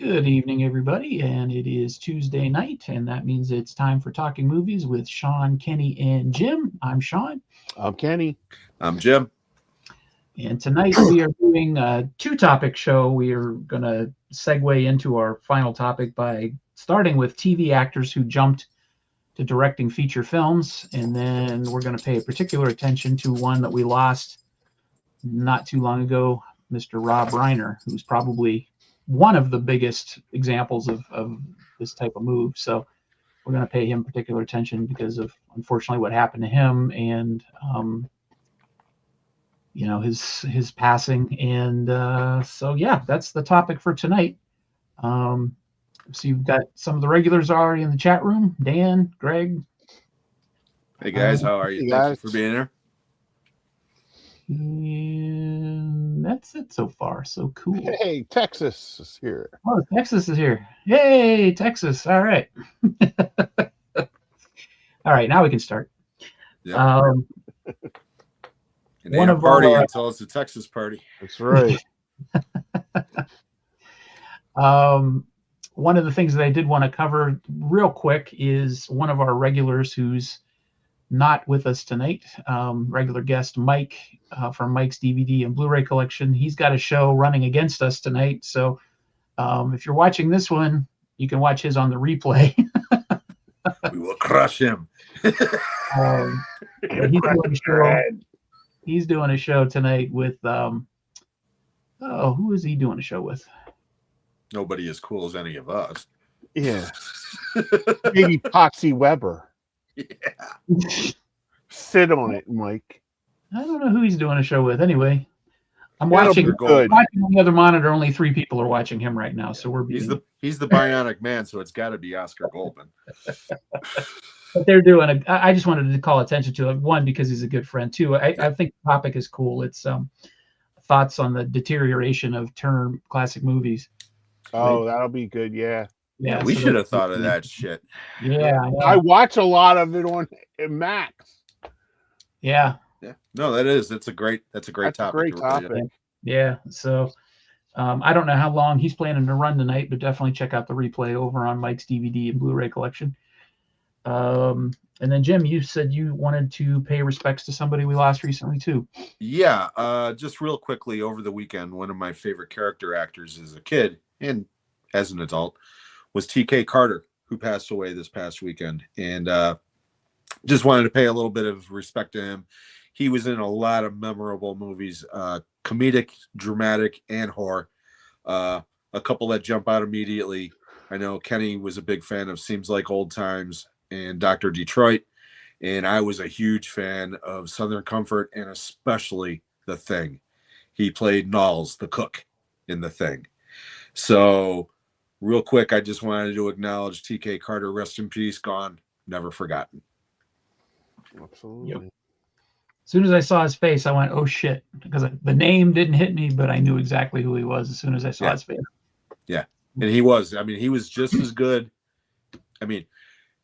Good evening, everybody, and it is Tuesday night, and that means it's time for Talking Movies with Sean, Kenny, and Jim. I'm Sean. I'm Kenny. I'm Jim. And tonight we are doing a two-topic show. We are going to segue into our final topic by starting with TV actors who jumped to directing feature films, and then we're going to pay particular attention to one that we lost not too long ago, Mr. Rob Reiner, who's probably one of the biggest examples of this type of move. So we're going to pay him particular attention because of, unfortunately, what happened to him and, his passing. And so, yeah, that's the topic for tonight. So you've got some of the regulars already in the chat room. Dan, Greg. Hey, guys. How are you? Thank you for being here. And that's it so far. So cool. Hey, Texas is here. Oh, Texas is here. Yay, Texas. All right. All right, now we can start. Yep. And they one don't of party our, until it's a Texas party. That's right. One of the things that I did want to cover real quick is one of our regulars who's not with us tonight, regular guest Mike from Mike's DVD and Blu-ray collection. He's got a show running against us tonight. So if you're watching this one, you can watch his on the replay. We will crush him. He's doing a show tonight with, who is he doing a show with? Nobody as cool as any of us. Yeah. Maybe Poxy Weber. Yeah. Sit on it, Mike. I don't know who he's doing a show with. Anyway, I'm watching on the other monitor. Only 3 people are watching him right now, so we're being... He's the bionic man, so it's got to be Oscar Goldman. But they're doing I just wanted to call attention to it. One, because he's a good friend. Two, I think the topic is cool. It's thoughts on the deterioration of Turner classic movies. Oh, that'll be good. Yeah. Yeah, we should have thought of that shit. Yeah. I watch a lot of it on Max. Yeah. Yeah. No, that's a great topic. Great topic. Yeah. So I don't know how long he's planning to run tonight, but definitely check out the replay over on Mike's DVD and Blu-ray collection. And then Jim, you said you wanted to pay respects to somebody we lost recently too. Yeah. Just real quickly, over the weekend, one of my favorite character actors as a kid and as an adult was T.K. Carter, who passed away this past weekend. And just wanted to pay a little bit of respect to him. He was in a lot of memorable movies, comedic, dramatic, and horror. A couple that jump out immediately. I know Kenny was a big fan of Seems Like Old Times and Dr. Detroit. And I was a huge fan of Southern Comfort and especially The Thing. He played Knowles, the cook, in The Thing. So real quick, I just wanted to acknowledge T.K. Carter, rest in peace, gone, never forgotten. Absolutely. Yep. As soon as I saw his face, I went, oh shit, because the name didn't hit me, but I knew exactly who he was as soon as I saw his face. Yeah. And he was just as good.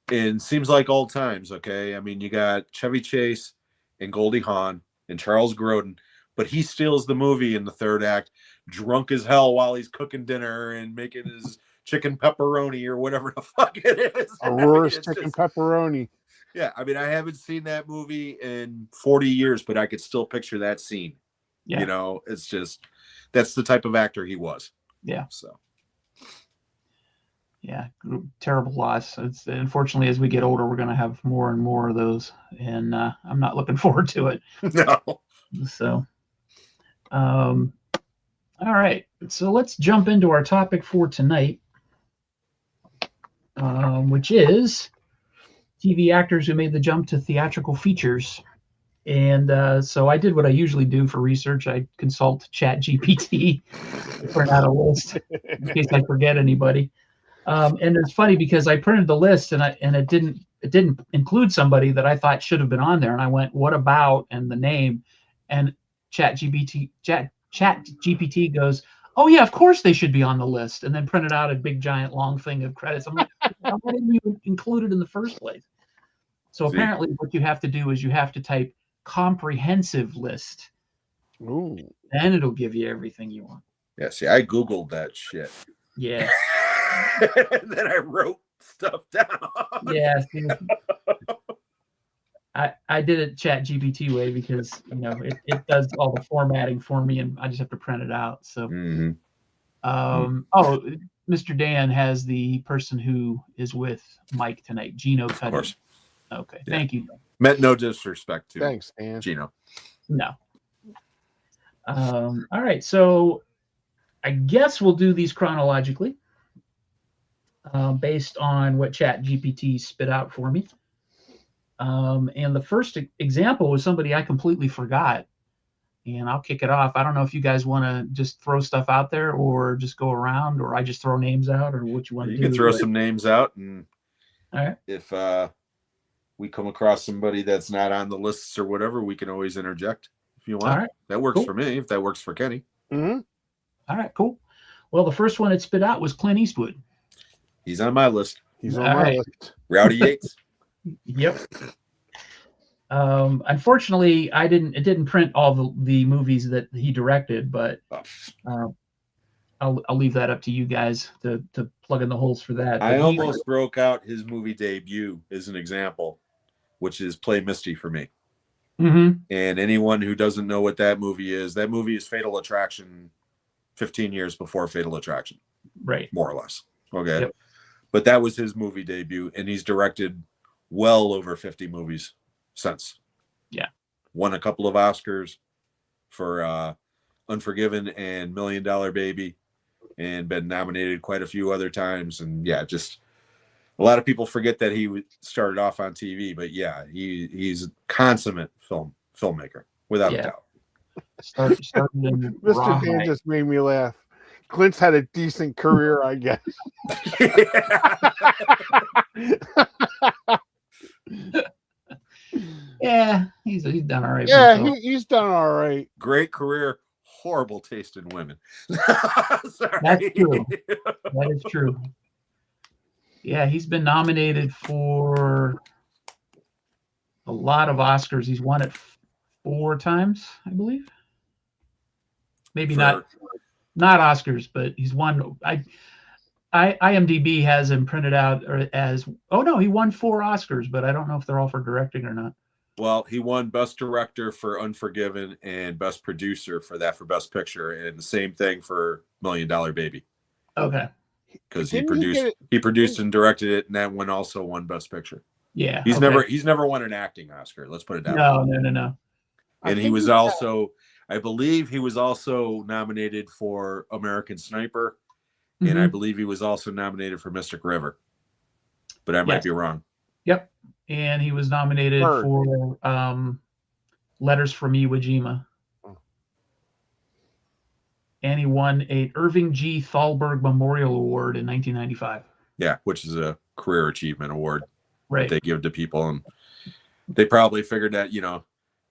And Seems Like Old Times, okay? You got Chevy Chase and Goldie Hawn and Charles Grodin, but he steals the movie in the third act, drunk as hell while he's cooking dinner and making his chicken pepperoni or whatever the fuck it is. Aurora's chicken pepperoni. Yeah, I haven't seen that movie in 40 years, but I could still picture that scene. Yeah. It's just, that's the type of actor he was. Yeah. So. Yeah, terrible loss. It's unfortunately, as we get older, we're going to have more and more of those, and I'm not looking forward to it. No. So, all right. So let's jump into our topic for tonight, which is TV actors who made the jump to theatrical features. And so I did what I usually do for research. I consult ChatGPT to print out a list in case I forget anybody. And it's funny because I printed the list and it didn't include somebody that I thought should have been on there. And I went, what about, and the name, and ChatGPT goes, oh yeah, of course they should be on the list, and then printed out a big giant long thing of credits. I'm like, why didn't you include it in the first place? So apparently what you have to do is you have to type comprehensive list. Ooh. Then it'll give you everything you want. Yeah, see, I Googled that shit. Yeah. And then I wrote stuff down. Yeah. I did it Chat GPT way because it does all the formatting for me and I just have to print it out. So oh, Mr. Dan has the person who is with Mike tonight, Gino Cuddy. Of course. Okay. Yeah. Thank you. Meant no disrespect to Thanks, Dan. Gino. No. All right. So I guess we'll do these chronologically based on what Chat GPT spit out for me. And the first example was somebody I completely forgot. And I'll kick it off. I don't know if you guys want to just throw stuff out there or just go around, or I just throw names out, or what you want to do. You can throw some names out, and all right. If we come across somebody that's not on the lists or whatever, we can always interject if you want. All right. That works for me. If that works for Kenny. Mm-hmm. All right, cool. Well, the first one it spit out was Clint Eastwood. He's on my list. He's on my list. Rowdy Yates. Yep. Unfortunately, it didn't print all the movies that he directed, but I'll leave that up to you guys to plug in the holes for that. I almost broke out his movie debut as an example, which is Play Misty for me. Mm-hmm. And anyone who doesn't know what that movie is Fatal Attraction 15 years before Fatal Attraction. Right. More or less. Okay. Yep. But that was his movie debut, and he's directed well over 50 movies since. Yeah. Won a couple of Oscars for Unforgiven and $1 Million Baby, and been nominated quite a few other times. And yeah, just a lot of people forget that he started off on TV, but yeah, he's a consummate filmmaker without a doubt. Started in Mr. Dan just made me laugh. Clint's had a decent career, I guess. Yeah, he's done all right. Yeah, he's done all right. Great career, horrible taste in women. That's true. That is true. Yeah, he's been nominated for a lot of Oscars. He's won it 4 times, I believe. Maybe not Oscars, but he's won. IMDb has him printed out as. Oh no, he won 4 Oscars, but I don't know if they're all for directing or not. Well, he won Best Director for Unforgiven and Best Producer for Best Picture, and the same thing for $1 Million Baby. Okay. Because he produced and directed it, and that one also won Best Picture. Yeah. He's never won an acting Oscar. Let's put it that way. No. And he was also, I believe, he was also nominated for American Sniper, and I believe he was also nominated for Mystic River, but I might be wrong. Yep. And he was nominated for Letters from Iwo Jima. And he won a Irving G. Thalberg Memorial Award in 1995. Yeah, which is a career achievement award that they give to people. And they probably figured that,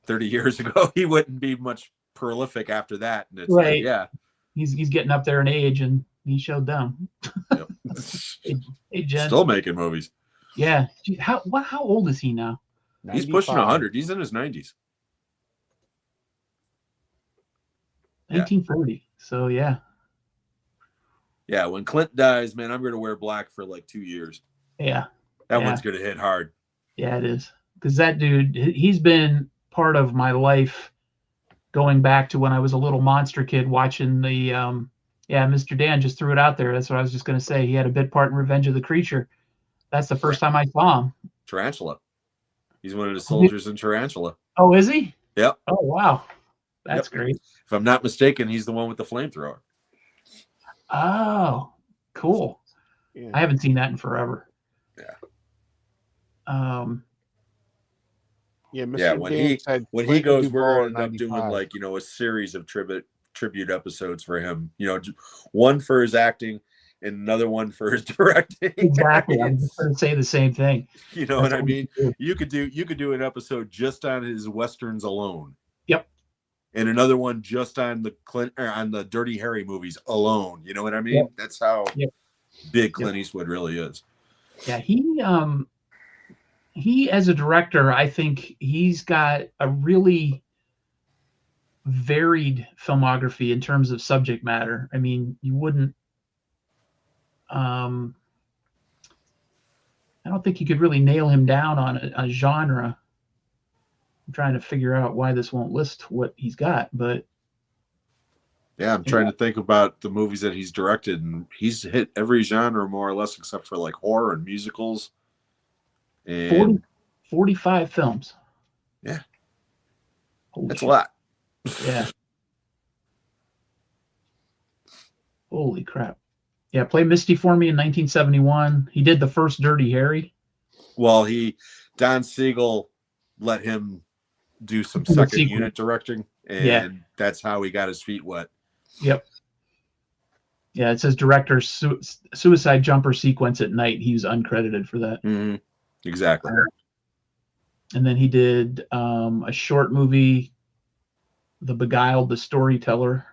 30 years ago, he wouldn't be much prolific after that. And it's like, yeah. He's getting up there in age, and he showed them. Yep. Hey, Jen. Still making movies. Yeah. How old is he now? 95. He's pushing 100. He's in his 90s. 1940. So yeah. Yeah, when Clint dies, man, I'm going to wear black for like 2 years. Yeah. That one's going to hit hard. Yeah, it is. Because that dude, he's been part of my life going back to when I was a little monster kid watching the Mr. Dan just threw it out there. That's what I was just going to say. He had a bit part in Revenge of the Creature. That's the first time I saw him. Tarantula. He's one of the soldiers in Tarantula. Oh, is he? Yep. Oh, wow. That's great. If I'm not mistaken, he's the one with the flamethrower. Oh, cool. Yeah. I haven't seen that in forever. Yeah. Mr. When he goes, we're going to end up doing like, a series of tribute episodes for him. One for his acting and another one for his directing. Exactly. I'm just going to say the same thing. You know what I mean? You could do an episode just on his Westerns alone. Yep. And another one just on the Dirty Harry movies alone. You know what I mean? Yep. That's how big Clint Eastwood really is. Yeah, he as a director, I think he's got a really varied filmography in terms of subject matter. I mean, you wouldn't I don't think you could really nail him down on a genre. I'm trying to figure out why this won't list what he's got, but Yeah, I'm trying to think about the movies that he's directed, and he's hit every genre more or less except for like horror and musicals. 40, And 45 films. yeah, Holy that's shit. a lot. Yeah. Holy crap. Yeah, play Misty for me in 1971. He did the first Dirty Harry. Well, Don Siegel let him do some second unit directing, and that's how he got his feet wet. Yep. Yeah, it says director suicide jumper sequence at night. He was uncredited for that. Mm-hmm. Exactly. And then he did a short movie, The Beguiled, the Storyteller,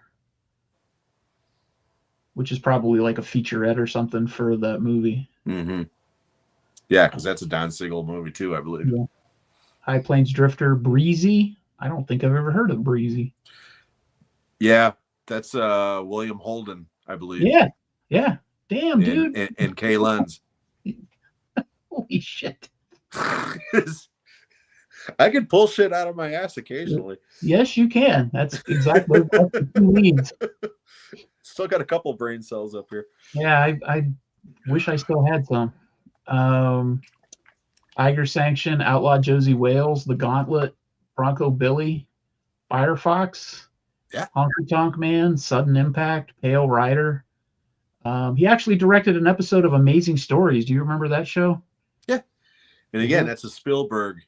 which is probably like a featurette or something for that movie. Mm-hmm. Yeah, because that's a Don Siegel movie too, I believe. Yeah. High Plains Drifter, Breezy. I don't think I've ever heard of Breezy. Yeah, that's William Holden, I believe. Yeah. Damn, dude. And Kay Lenz. Holy shit. I can pull shit out of my ass occasionally. Yes, you can. That's exactly what the two leads. Still got a couple brain cells up here. Yeah, I wish I still had some. Tiger Sanction, Outlaw Josie Wales, The Gauntlet, Bronco Billy, Firefox, Honky Tonk Man, Sudden Impact, Pale Rider. He actually directed an episode of Amazing Stories. Do you remember that show? Yeah. And again, that's a Spielberg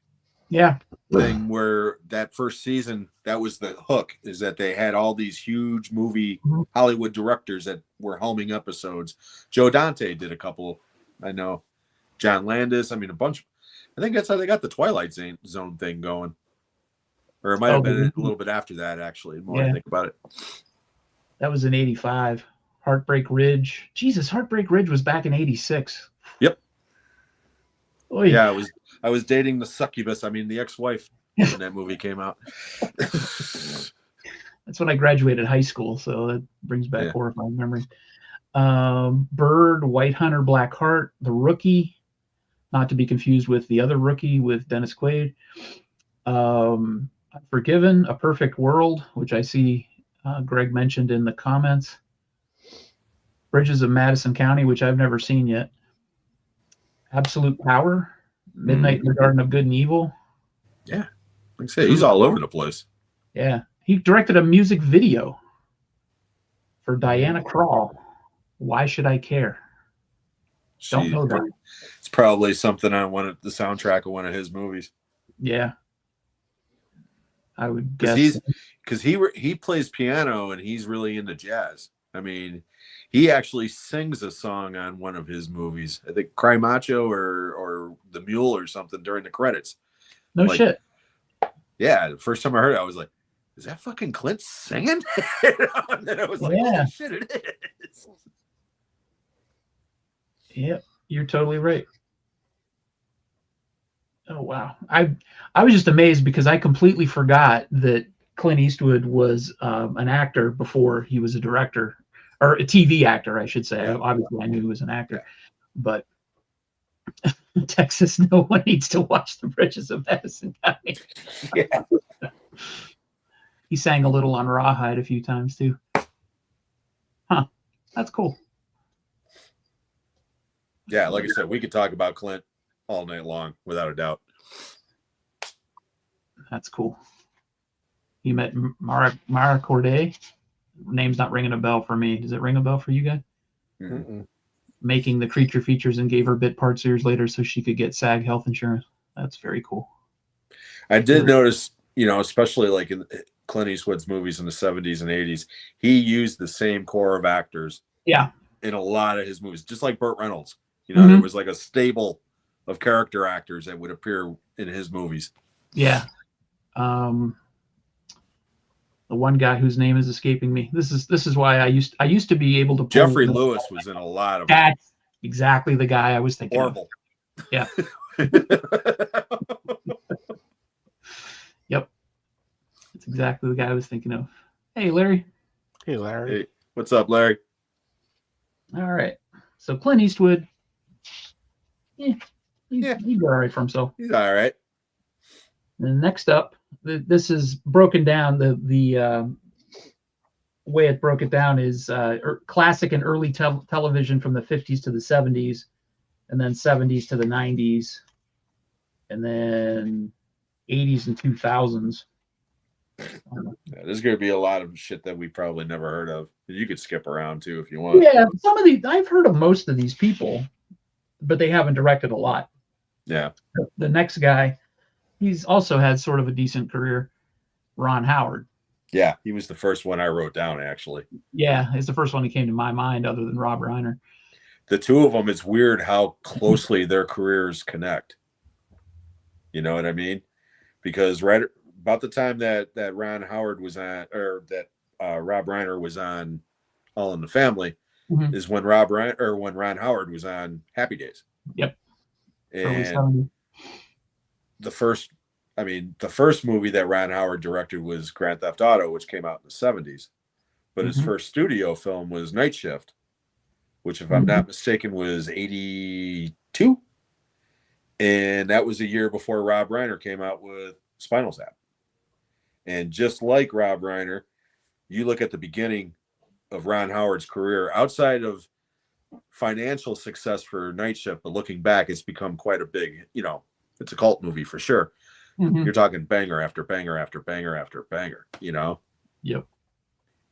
thing where that first season, that was the hook, is that they had all these huge movie Hollywood directors that were helming episodes. Joe Dante did a couple. I know. John Landis. I mean, a bunch. I think that's how they got the Twilight Zone thing going. Or it might have been a little bit after that, actually, the more I think about it. That was in 85. Heartbreak Ridge. Jesus, Heartbreak Ridge was back in 86. Yep. Oy. Yeah, I was dating the succubus. I mean, the ex-wife when that movie came out. That's when I graduated high school, so that brings back horrifying memories. Bird, White Hunter, Black Heart, The Rookie, not to be confused with The Other Rookie with Dennis Quaid. Unforgiven, A Perfect World, which I see Greg mentioned in the comments. Bridges of Madison County, which I've never seen yet. Absolute Power, Midnight in the Garden of Good and Evil. Yeah, like I say, he's all over the place. Yeah, he directed a music video for Diana Krall. Why Should I Care? Don't know that. It's probably something on the soundtrack of one of his movies. Yeah, I would guess. Because he plays piano and he's really into jazz. I mean, he actually sings a song on one of his movies. I think Cry Macho or The Mule or something during the credits. No shit. Yeah, the first time I heard it, I was like, is that fucking Clint singing? And then I was like, holy shit, it is. Yep, you're totally right. Oh, wow. I was just amazed because I completely forgot that Clint Eastwood was an actor before he was a director, or a TV actor, I should say. Yeah. Obviously, I knew he was an actor. Yeah. But Texas, no one needs to watch The Bridges of Madison County. Yeah. He sang a little on Rawhide a few times, too. Huh. That's cool. Yeah, like I said, we could talk about Clint all night long, without a doubt. That's cool. You met Mara Corday. Name's not ringing a bell for me. Does it ring a bell for you guys? Mm-mm. Making the creature features and gave her bit parts years later so she could get SAG health insurance. That's very cool. I did notice, especially like in Clint Eastwood's movies in the 70s and 80s, he used the same core of actors. Yeah. In a lot of his movies, just like Burt Reynolds. There was like a stable of character actors that would appear in his movies. Yeah. The one guy whose name is escaping me. This is why I used to be able to. Jeffrey Lewis was in a lot of. That's exactly the guy I was thinking. Horrible. Of. Yeah. Yep. That's exactly the guy I was thinking of. Hey, Larry. Hey, Larry. Hey, what's up, Larry? All right. So Clint Eastwood, he'd be all right for himself. He's all right. And next up, this is broken down. The way it broke it down is classic and early television from the 50s to the 70s, and then 70s to the 90s, and then 80s and 2000s. Yeah, there's going to be a lot of shit that we probably never heard of. You could skip around too if you want. Yeah, some of these I've heard of most of these people, but they haven't directed a lot. Yeah. The next guy, he's also had sort of a decent career, Ron Howard. Yeah, he was the first one I wrote down, actually. Yeah, it's the first one that came to my mind other than Rob Reiner. The two of them, it's weird how closely their careers connect. You know what I mean? Because right about the time that Ron Howard was on, or that Rob Reiner was on All in the Family, is when when Ron Howard was on Happy Days. Yep. And the first movie that Ron Howard directed was Grand Theft Auto, which came out in the 70s. But his first studio film was Night Shift, which, if I'm not mistaken, was 82. And that was a year before Rob Reiner came out with Spinal Tap. And just like Rob Reiner, you look at the beginning of Ron Howard's career, outside of financial success for Night Shift, but looking back, it's become quite a big, it's a cult movie for sure. You're talking banger after banger after banger after banger, Yep.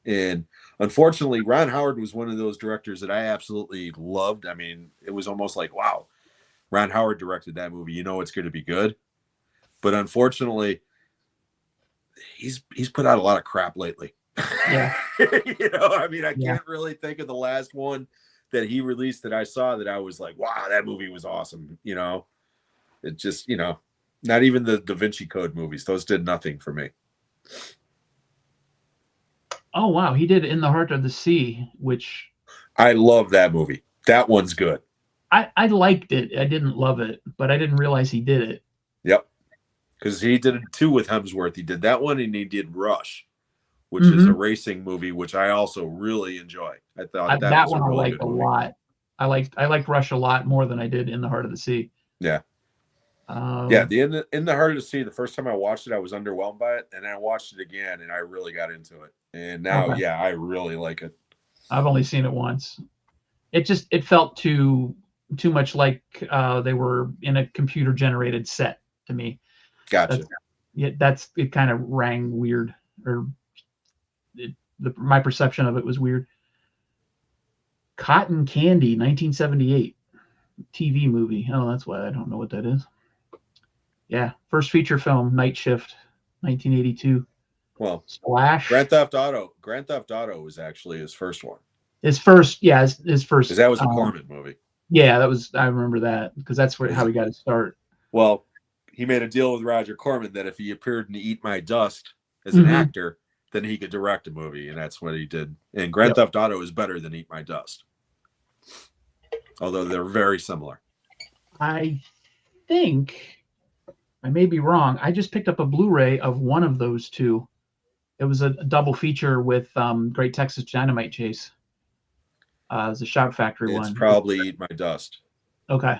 And unfortunately, Ron Howard was one of those directors that I absolutely loved. I mean, it was almost like, wow, Ron Howard directed that movie. It's going to be good. But unfortunately, he's put out a lot of crap lately. Yeah. I can't really think of the last one that he released that I saw that I was like, wow, that movie was awesome. It just, not even the Da Vinci Code movies. Those did nothing for me. Oh, wow. He did In the Heart of the Sea, which... I love that movie. That one's good. I liked it. I didn't love it, but I didn't realize he did it. Yep. Because he did it too with Hemsworth. He did that one, and he did Rush, which is a racing movie, which I also really enjoy. I thought that was one a really I liked good a movie. lot. I liked Rush a lot more than I did In the Heart of the Sea. Yeah. The In the Heart of the Sea, the first time I watched it, I was underwhelmed by it, and I watched it again, and I really got into it. And now, I really like it. I've only seen it once. It felt too much like they were in a computer-generated set to me. Gotcha. It kind of rang weird, or my perception of it was weird. Cotton Candy, 1978 TV movie. Oh, that's why I don't know what that is. Yeah, first feature film, Night Shift, 1982. Well, Splash. Grand Theft Auto was actually his first one. His first. Because that was a Corman movie. Yeah, I remember that, because that's how he got his start. Well, he made a deal with Roger Corman that if he appeared in Eat My Dust as an actor, then he could direct a movie, and that's what he did. And Grand Theft Auto is better than Eat My Dust, although they're very similar. I think, I may be wrong, I just picked up a Blu-ray of one of those two. It was a double feature with Great Texas Dynamite Chase. It was a Shout Factory one. It's probably Eat My Dust. Okay.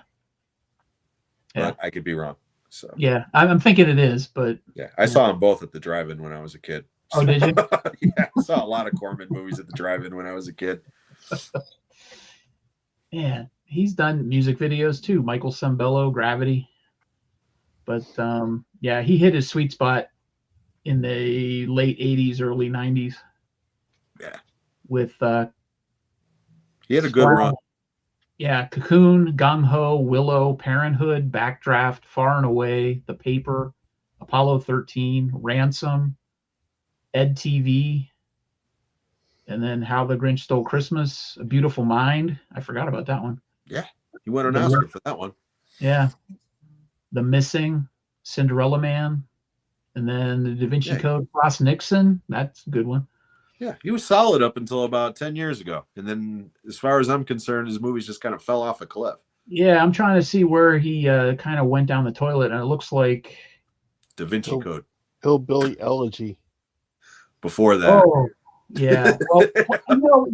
Yeah. But I could be wrong. So yeah, I'm thinking it is, but yeah, I saw them both at the drive-in when I was a kid. Oh, did you? Yeah, I saw a lot of Corman movies at the drive-in when I was a kid. Man, he's done music videos too. Michael Sembello, Gravity. But he hit his sweet spot in the late 80s, early 90s. Yeah. With he had a good run. Yeah, Cocoon, Gung Ho, Willow, Parenthood, Backdraft, Far and Away, The Paper, Apollo 13, Ransom, Ed TV, and then How the Grinch Stole Christmas, A Beautiful Mind. I forgot about that one. Yeah, he won an Oscar for that one. Yeah. The Missing, Cinderella Man, and then The Da Vinci Code, Ross Nixon. That's a good one. Yeah, he was solid up until about 10 years ago. And then, as far as I'm concerned, his movies just kind of fell off a cliff. Yeah, I'm trying to see where he kind of went down the toilet, and it looks like Da Vinci Code. Hillbilly Elegy. Before that. Oh, yeah. Well,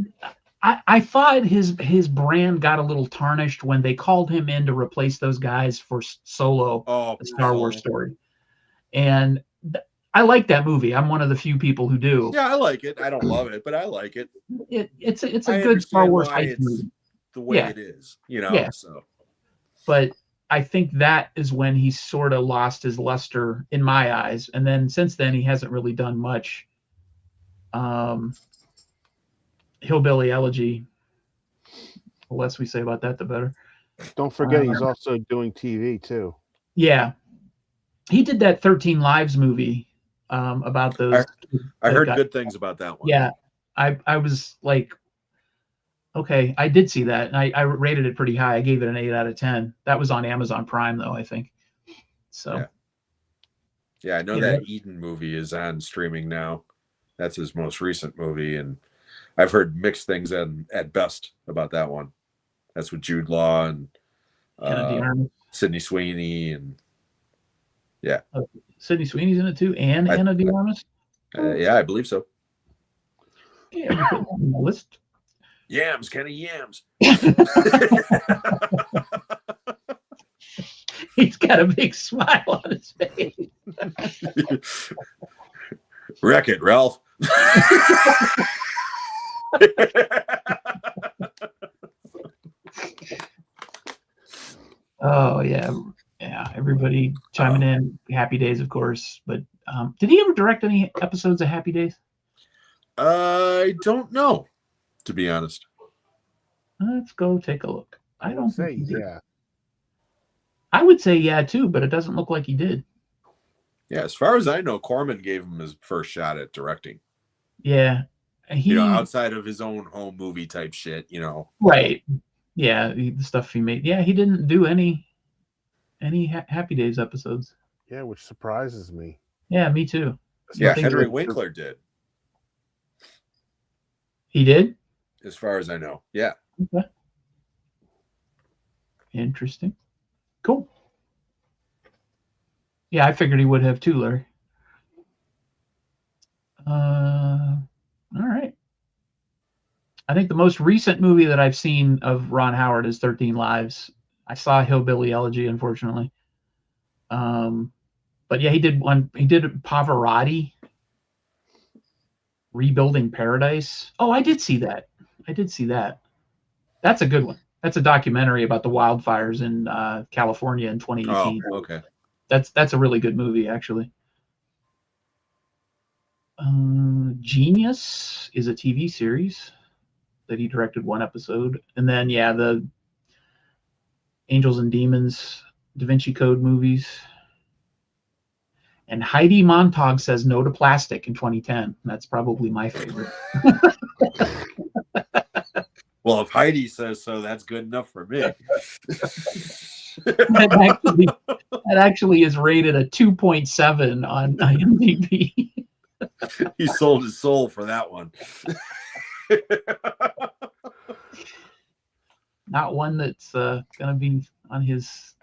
I thought his brand got a little tarnished when they called him in to replace those guys for Solo, Oh, a Star Wars Solo. story. And I like that movie. I'm one of the few people who do. Yeah, I like it. I don't love it, but I like it. It's a I good Star understand Wars why heist it's movie. the way Yeah, it is, you know. yeah. So But I think that is when he sort of lost his luster in my eyes. And then since then, he hasn't really done much. Hillbilly Elegy. The less we say about that, the better. Don't forget, he's also doing TV too. Yeah, he did that 13 Lives movie about those. I heard good things about that one. Yeah, I was like, okay, I did see that, and I rated it pretty high. I gave it an 8 out of 10. That was on Amazon Prime, though, I think. So. Yeah, I know that Eden movie is on streaming now. That's his most recent movie, and I've heard mixed things at best about that one. That's with Jude Law and Sydney Sweeney, and yeah, Sydney Sweeney's in it too, and Anna de Armas. Yeah, I believe so. Yeah, we put that on the list. Yams, Kenny Yams. He's got a big smile on his face. Wreck it, Ralph. Oh yeah. Everybody chiming in. Happy Days, of course. But did he ever direct any episodes of Happy Days? I don't know, to be honest. Let's go take a look. I don't say think he did. yeah. I would say yeah too, but it doesn't look like he did. Yeah, as far as I know, Corman gave him his first shot at directing. Yeah, outside of his own home movie type shit, Right. Yeah, the stuff he made. Yeah, he didn't do any Happy Days episodes. Yeah, which surprises me. Yeah, me too. Yeah, Henry Winkler did. He did? As far as I know. Yeah. Okay. Interesting. Cool. Yeah, I figured he would have too, Larry. All right. I think the most recent movie that I've seen of Ron Howard is 13 Lives. I saw Hillbilly Elegy, unfortunately. But yeah, he did Pavarotti, Rebuilding Paradise. Oh, I did see that. That's a good one. That's a documentary about the wildfires in California in 2018. Oh, okay. That's a really good movie, actually. Genius is a TV series that he directed one episode. And then, yeah, the Angels and Demons, Da Vinci Code movies. And Heidi Montag says no to plastic in 2010. That's probably my favorite. Well, if Heidi says so, that's good enough for me. that actually is rated a 2.7 on IMDb. He sold his soul for that one. Not one that's going to be on his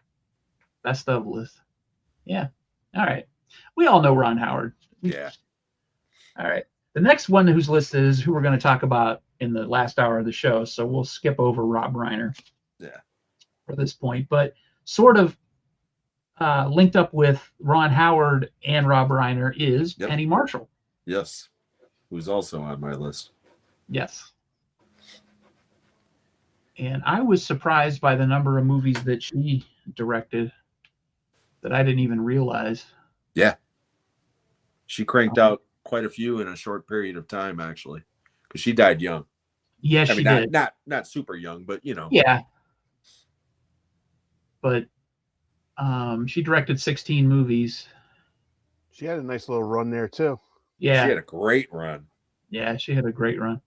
best of list. Yeah. All right. We all know Ron Howard. Yeah. All right. The next one who's listed is who we're going to talk about in the last hour of the show. So we'll skip over Rob Reiner. Yeah. For this point, but sort of linked up with Ron Howard and Rob Reiner is Penny Marshall. Yes. Who's also on my list. Yes. And I was surprised by the number of movies that she directed that I didn't even realize. Yeah. She cranked out quite a few in a short period of time, actually, because she died young. Yes, she did. Not super young, but Yeah. But she directed 16 movies. She had a nice little run there too. Yeah. She had a great run. Yeah, she had a great run.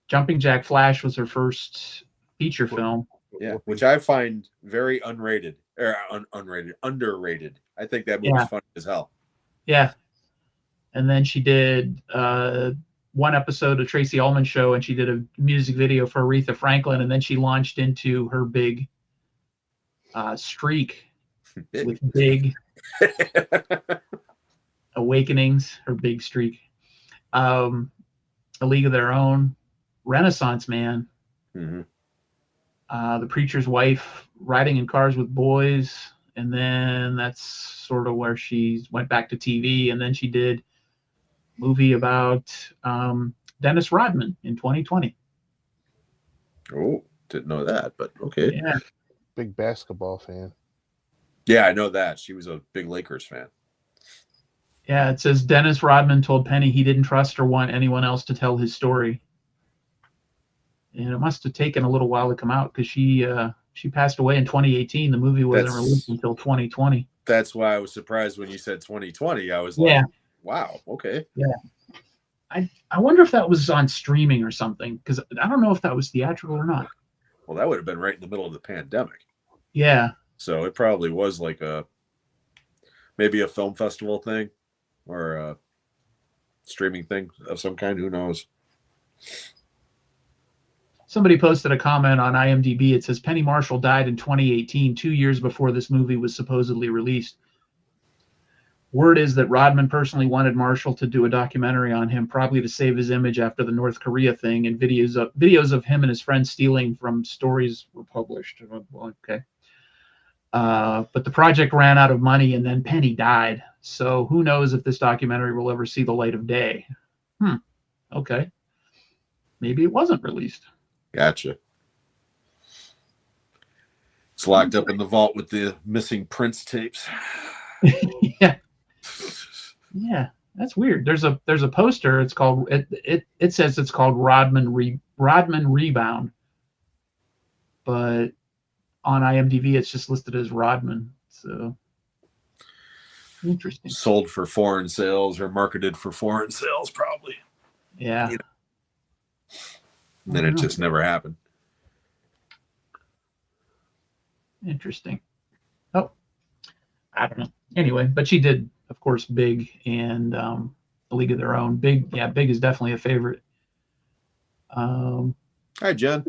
Jumping Jack Flash was her first feature film. Yeah, which I find very underrated. I think that movie's funny as hell. Yeah. And then she did one episode of Tracy Ullman Show, and she did a music video for Aretha Franklin, and then she launched into her big streak with Big Awakenings, her big streak. A League of Their Own, Renaissance Man, Mm-hmm. The Preacher's Wife, Riding in Cars with Boys, and then that's sort of where she went back to TV, and then she did a movie about Dennis Rodman in 2020. Oh, didn't know that, but okay. Yeah. Big basketball fan. Yeah, I know that. She was a big Lakers fan. Yeah, it says Dennis Rodman told Penny he didn't trust or want anyone else to tell his story. And it must have taken a little while to come out because she passed away in 2018. The movie wasn't released until 2020. That's why I was surprised when you said 2020. I was like, wow, okay. Yeah. I wonder if that was on streaming or something, because I don't know if that was theatrical or not. Well, that would have been right in the middle of the pandemic. Yeah. So it probably was like maybe a film festival thing or a streaming thing of some kind. Who knows? Somebody posted a comment on IMDb. It says Penny Marshall died in 2018, 2 years before this movie was supposedly released. Word is that Rodman personally wanted Marshall to do a documentary on him, probably to save his image after the North Korea thing, and videos of him and his friends stealing from stories were published. Okay. But the project ran out of money, and then Penny died. So who knows if this documentary will ever see the light of day? Okay. Maybe it wasn't released. Gotcha. It's locked up in the vault with the missing Prince tapes. Yeah. Yeah, that's weird. There's a poster. It's called it says it's called Rodman Rebound, but on IMDb it's just listed as Rodman. So interesting. Sold for foreign sales or marketed for foreign sales, probably. Yeah. And then it just never happened. Interesting. Oh, I don't know. Anyway, but she did, of course, Big and A League of Their Own. Big is definitely a favorite. Hi, Jen.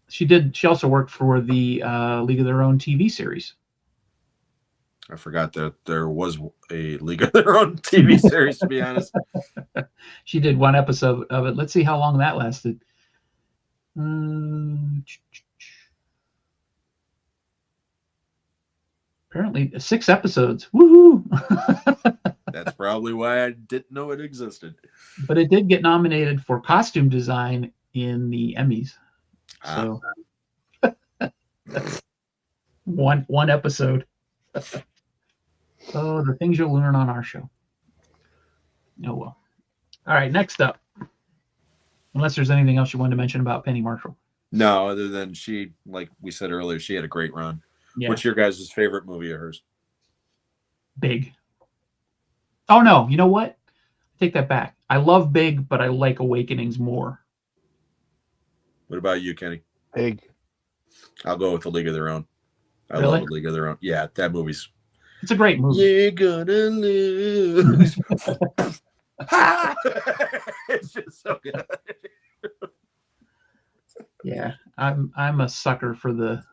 She also worked for the League of Their Own TV series. I forgot that there was a League of Their Own TV series, to be honest. She did one episode of it. Let's see how long that lasted. Apparently 6 episodes. Woohoo! That's probably why I didn't know it existed. But it did get nominated for costume design in the Emmys. So one episode. Oh, the things you'll learn on our show. Oh well. All right, next up. Unless there's anything else you wanted to mention about Penny Marshall. No, other than she, like we said earlier, she had a great run. Yeah. What's your guys' favorite movie of hers? Big. Oh, no. You know what? Take that back. I love Big, but I like Awakenings more. What about you, Kenny? Big. I'll go with The League of Their Own. I love The League of Their Own. Yeah, that movie's... It's a great movie. You're gonna lose. It's just so good. Yeah, I'm a sucker for the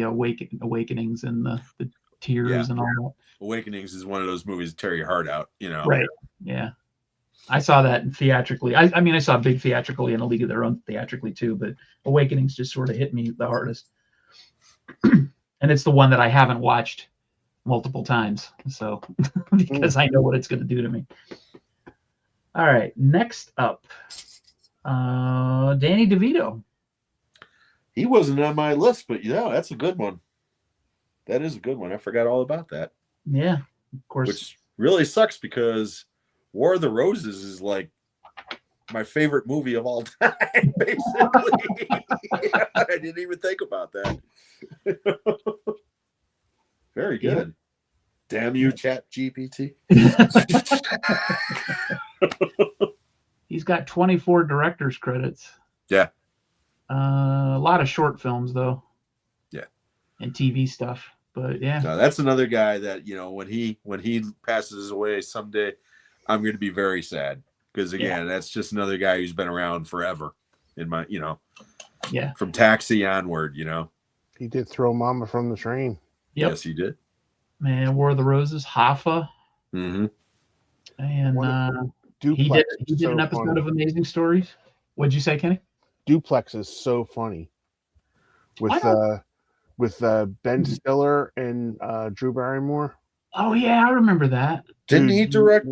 Awakenings and the tears and all that. Awakenings is one of those movies that tear your heart out, you know. Right. Yeah. I saw that theatrically. I mean, I saw Big theatrically and A League of Their Own theatrically too, but Awakenings just sort of hit me the hardest. And it's the one that I haven't watched multiple times, so because I know what it's going to do to me. All right, next up, Danny DeVito. He wasn't on my list, but yeah, that's a good one. That is a good one. I forgot all about that. Yeah, of course. Which really sucks because War of the Roses is like my favorite movie of all time, basically. I didn't even think about that. Very good. Yeah. Damn you, Chat GPT. He's got 24 director's credits. Yeah. A lot of short films, though. Yeah. And TV stuff. But yeah. No, that's another guy that, you know, when he passes away someday, I'm going to be very sad. Because, again, that's just another guy who's been around forever in my, you know. Yeah. From Taxi onward, you know. He did throw Mama from the train. Yep. Yes, he did. Man, War of the Roses, Hoffa. Mm-hmm. And Duplex He is did so an episode funny. of Amazing Stories. What'd you say, Kenny? Duplex is so funny with Ben Stiller and Drew Barrymore. Oh yeah, I remember that. Didn't Dude, he direct?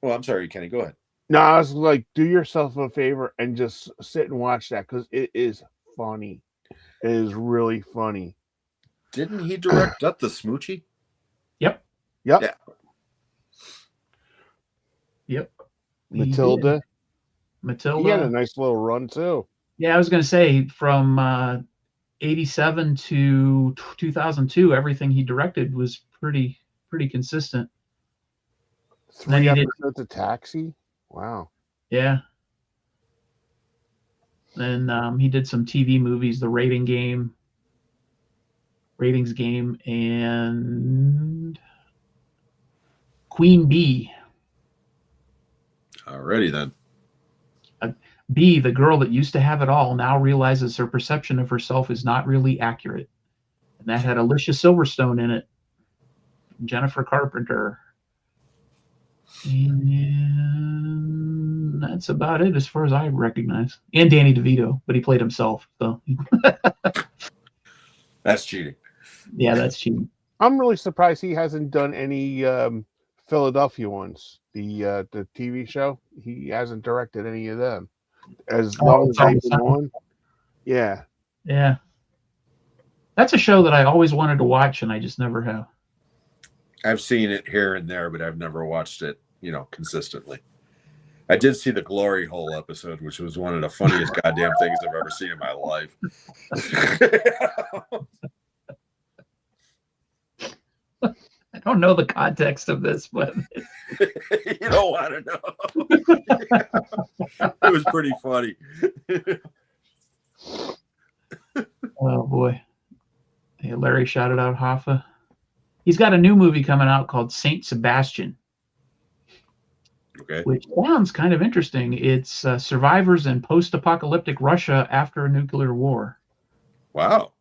Well, I'm sorry, Kenny. Go ahead. No, I was like, do yourself a favor and just sit and watch that because it is funny. It is really funny. Didn't he direct Death the Smoochie? Yep. Yep. Yeah. Yep. Matilda. Matilda. He had a nice little run too. Yeah, I was going to say from 87 to 2002, everything he directed was pretty consistent. 3 episodes of Taxi. Wow. Yeah. And he did some TV movies, The Ratings Game, and Queen Bee. Alrighty then. Bee, the girl that used to have it all, now realizes her perception of herself is not really accurate. And that had Alicia Silverstone in it, Jennifer Carpenter. And that's about it as far as I recognize. And Danny DeVito, but he played himself. So that's cheating. Yeah, that's cheating. I'm really surprised he hasn't done any Philadelphia ones. The TV show. He hasn't directed any of them. As long as they've been on. Yeah. Yeah. That's a show that I always wanted to watch and I just never have. I've seen it here and there, but I've never watched it, consistently. I did see the Glory Hole episode, which was one of the funniest goddamn things I've ever seen in my life. I don't know the context of this, but you don't want to know. It was pretty funny. Oh boy. Hey, Larry shouted out Hoffa. He's got a new movie coming out called Saint Sebastian. Okay. Which sounds kind of interesting. It's survivors in post-apocalyptic Russia after a nuclear war. Wow.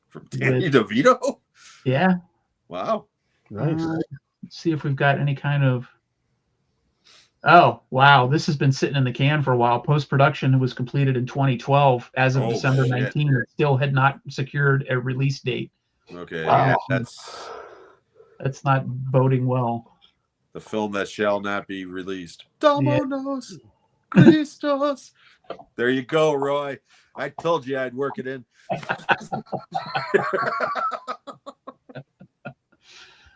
From Danny DeVito? Yeah. Wow. Nice. Let's see if we've got any kind of... Oh, wow. This has been sitting in the can for a while. Post-production was completed in 2012. As of December 19, it still had not secured a release date. Okay. Wow. Yeah, that's not boding well. The film that shall not be released. Domonos, Christos. There you go, Roy. I told you I'd work it in.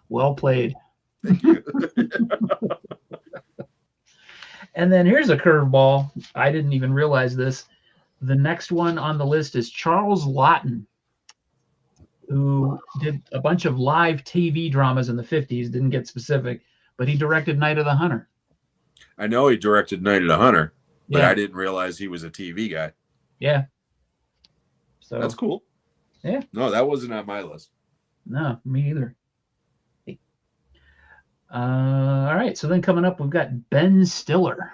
Well played. Thank you. And then here's a curveball. I didn't even realize this. The next one on the list is Charles Laughton, who did a bunch of live TV dramas in the 50s, didn't get specific, but he directed Night of the Hunter. I know he directed Night of the Hunter, but Yeah. I didn't realize he was a TV guy. Yeah. So that's cool. Yeah. No, that wasn't on my list. No, me either. All right. So then coming up, we've got Ben Stiller.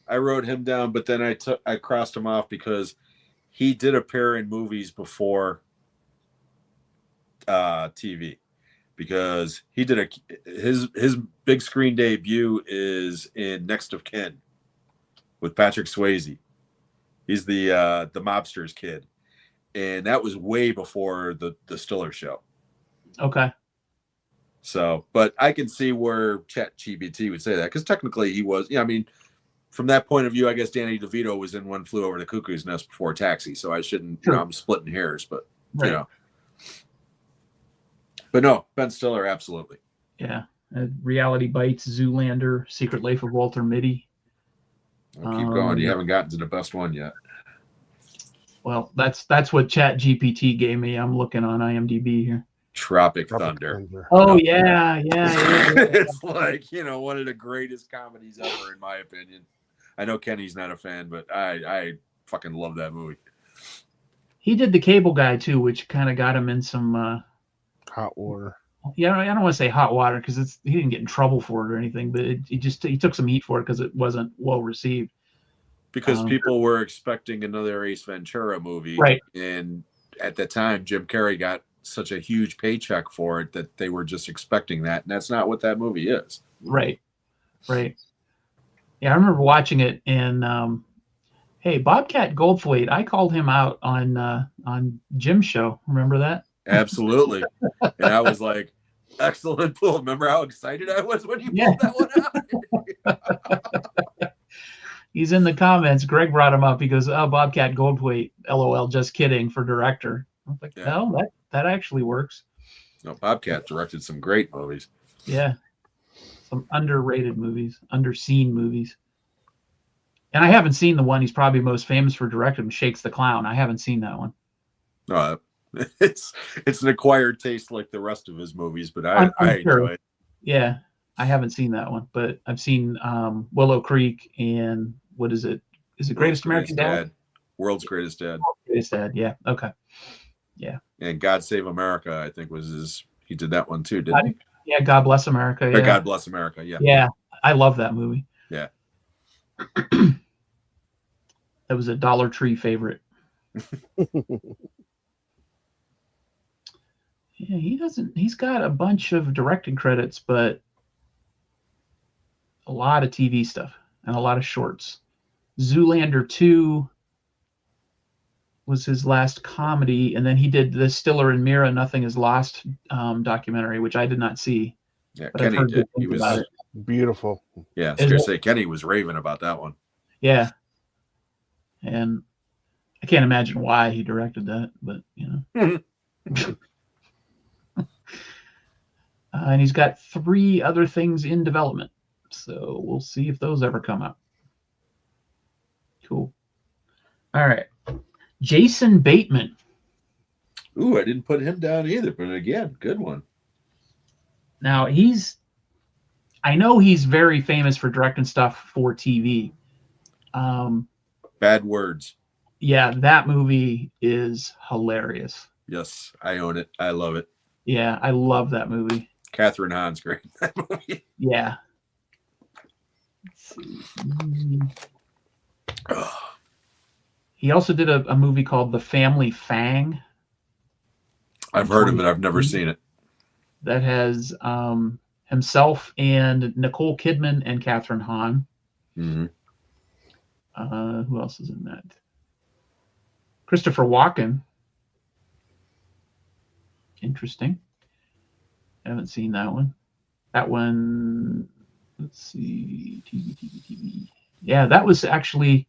I wrote him down, but then I crossed him off because he did appear in movies before TV. Because he did his big screen debut is in Next of Kin with Patrick Swayze. He's the mobster's kid, and that was way before the Stiller Show. Okay. So, but I can see where ChatGPT would say that because technically he was. Yeah, I mean, from that point of view, I guess Danny DeVito was in One Flew Over the Cuckoo's Nest before Taxi. So I shouldn't. Sure. I'm splitting hairs, but right. But no, Ben Stiller, absolutely. Yeah. Reality Bites, Zoolander, Secret Life of Walter Mitty. I'll keep going. You haven't gotten to the best one yet. Well, that's what ChatGPT gave me. I'm looking on IMDb here. Tropic Thunder. Oh, yeah. It's like, one of the greatest comedies ever, in my opinion. I know Kenny's not a fan, but I fucking love that movie. He did The Cable Guy, too, which kind of got him in some... hot water. Yeah, I don't want to say hot water because he didn't get in trouble for it or anything, but he took some heat for it because it wasn't well received. Because people were expecting another Ace Ventura movie, right? And at the time, Jim Carrey got such a huge paycheck for it that they were just expecting that, and that's not what that movie is. Right. Yeah, I remember watching it, and hey, Bobcat Goldthwait, I called him out on Jim's show. Remember that? Absolutely. And I was like, excellent pull. Remember how excited I was when you Yeah. pulled that one out? He's in the comments. Greg brought him up. He goes, "Oh, Bobcat Goldthwait, LOL, just kidding," for director. I was like, Yeah. no, that actually works. No, Bobcat directed some great movies. Yeah, some underrated movies, underseen movies. And I haven't seen the one he's probably most famous for directing, Shakes the Clown. I haven't seen that one. It's an acquired taste like the rest of his movies, but I'm I sure. enjoy it. Yeah, I haven't seen that one, but I've seen Willow Creek and what is it? Is it Greatest American Dad? World's Greatest Dad. Greatest Dad. Yeah. Okay. Yeah. And God Save America, I think was his. He did that one too, didn't he? Yeah. God Bless America. Or Yeah. God Bless America. Yeah. Yeah. I love that movie. Yeah. That was a Dollar Tree favorite. Yeah, he's got a bunch of directing credits, but a lot of TV stuff and a lot of shorts. Zoolander 2 was his last comedy, and then he did the Stiller and Mira Nothing Is Lost documentary, which I did not see. Yeah, but Kenny I've heard did. good things about it. Beautiful. Yeah, I was gonna say Kenny was raving about that one. Yeah. And I can't imagine why he directed that, but you know. And he's got 3 other things in development. So we'll see if those ever come out. Cool. All right. Jason Bateman. Ooh, I didn't put him down either, but again, good one. Now I know he's very famous for directing stuff for TV. Bad Words. Yeah, that movie is hilarious. Yes, I own it. I love it. Yeah, I love that movie. Catherine Hahn's great in that movie. Yeah. Let's see. He also did a movie called The Family Fang. I've heard of it. I've never seen it. That has himself and Nicole Kidman and Catherine Hahn. Mm-hmm. Who else is in that? Christopher Walken. Interesting. I haven't seen that one. That one, let's see, TV. Yeah, that was actually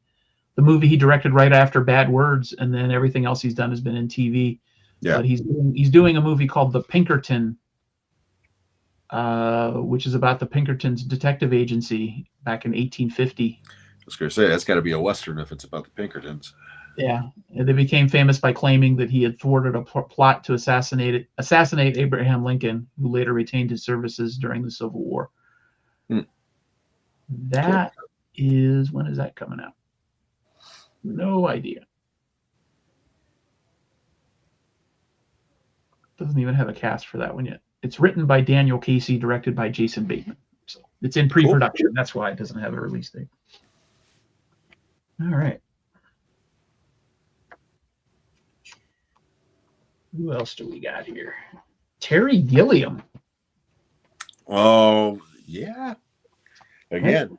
the movie he directed right after Bad Words, and then everything else he's done has been in TV. Yeah. But he's doing a movie called The Pinkerton, which is about the Pinkertons detective agency back in 1850. I was going to say, that's got to be a Western if it's about the Pinkertons. Yeah, and they became famous by claiming that he had thwarted a plot to assassinate Abraham Lincoln, who later retained his services during the Civil War. That is, when is that coming out? No idea. Doesn't even have a cast for that one yet. It's written by Daniel Casey, directed by Jason Bateman. So it's in pre-production. Cool. That's why it doesn't have a release date. All right. Who else do we got here? Terry Gilliam. Oh, yeah. Again.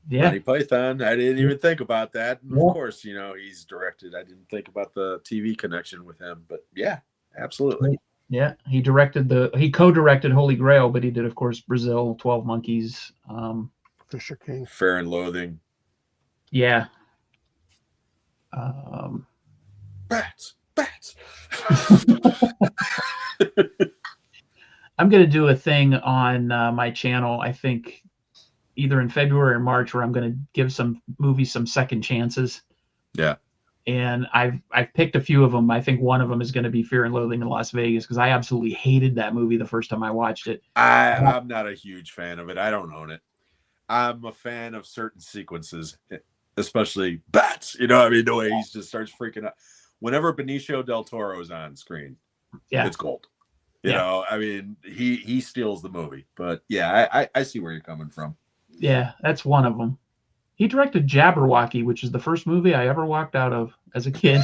Yeah. Monty Python. I didn't even think about that. And of course, you know, he's directed. I didn't think about the TV connection with him, but yeah, absolutely. Yeah. He co-directed Holy Grail, but he did, of course, Brazil, 12 Monkeys. Fisher King. Fear and Loathing. Yeah. Bats. I'm going to do a thing on my channel, I think either in February or March, where I'm going to give some movies some second chances. Yeah. And I've picked a few of them. I think one of them is going to be Fear and Loathing in Las Vegas, because I absolutely hated that movie the first time I watched it. I'm not a huge fan of it. I don't own it. I'm a fan of certain sequences, especially bats. You know, I mean, the way he just starts freaking out. Whenever Benicio del Toro is on screen, it's gold. You know, I mean, he steals the movie. But yeah, I see where you're coming from. Yeah, that's one of them. He directed Jabberwocky, which is the first movie I ever walked out of as a kid.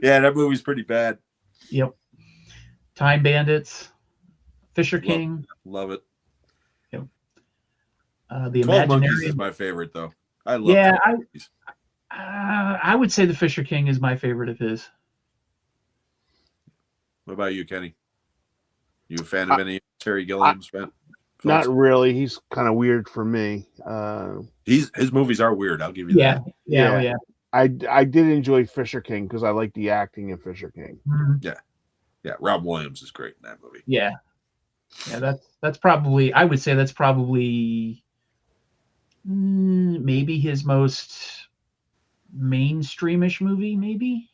Yeah, that movie's pretty bad. Yep. Time Bandits. Fisher King. Love it. Yep. The 12 Monkeys Imaginary. is my favorite, though. I love Yeah, 12 Monkeys. I would say the Fisher King is my favorite of his. What about you, Kenny? You a fan of any Terry Gilliam's films? Not really. He's kind of weird for me. His movies are weird. I'll give you that. Yeah. I did enjoy Fisher King because I like the acting in Fisher King. Mm-hmm. Yeah. Rob Williams is great in that movie. Yeah. That's probably. I would say that's probably maybe his most mainstreamish movie. Maybe.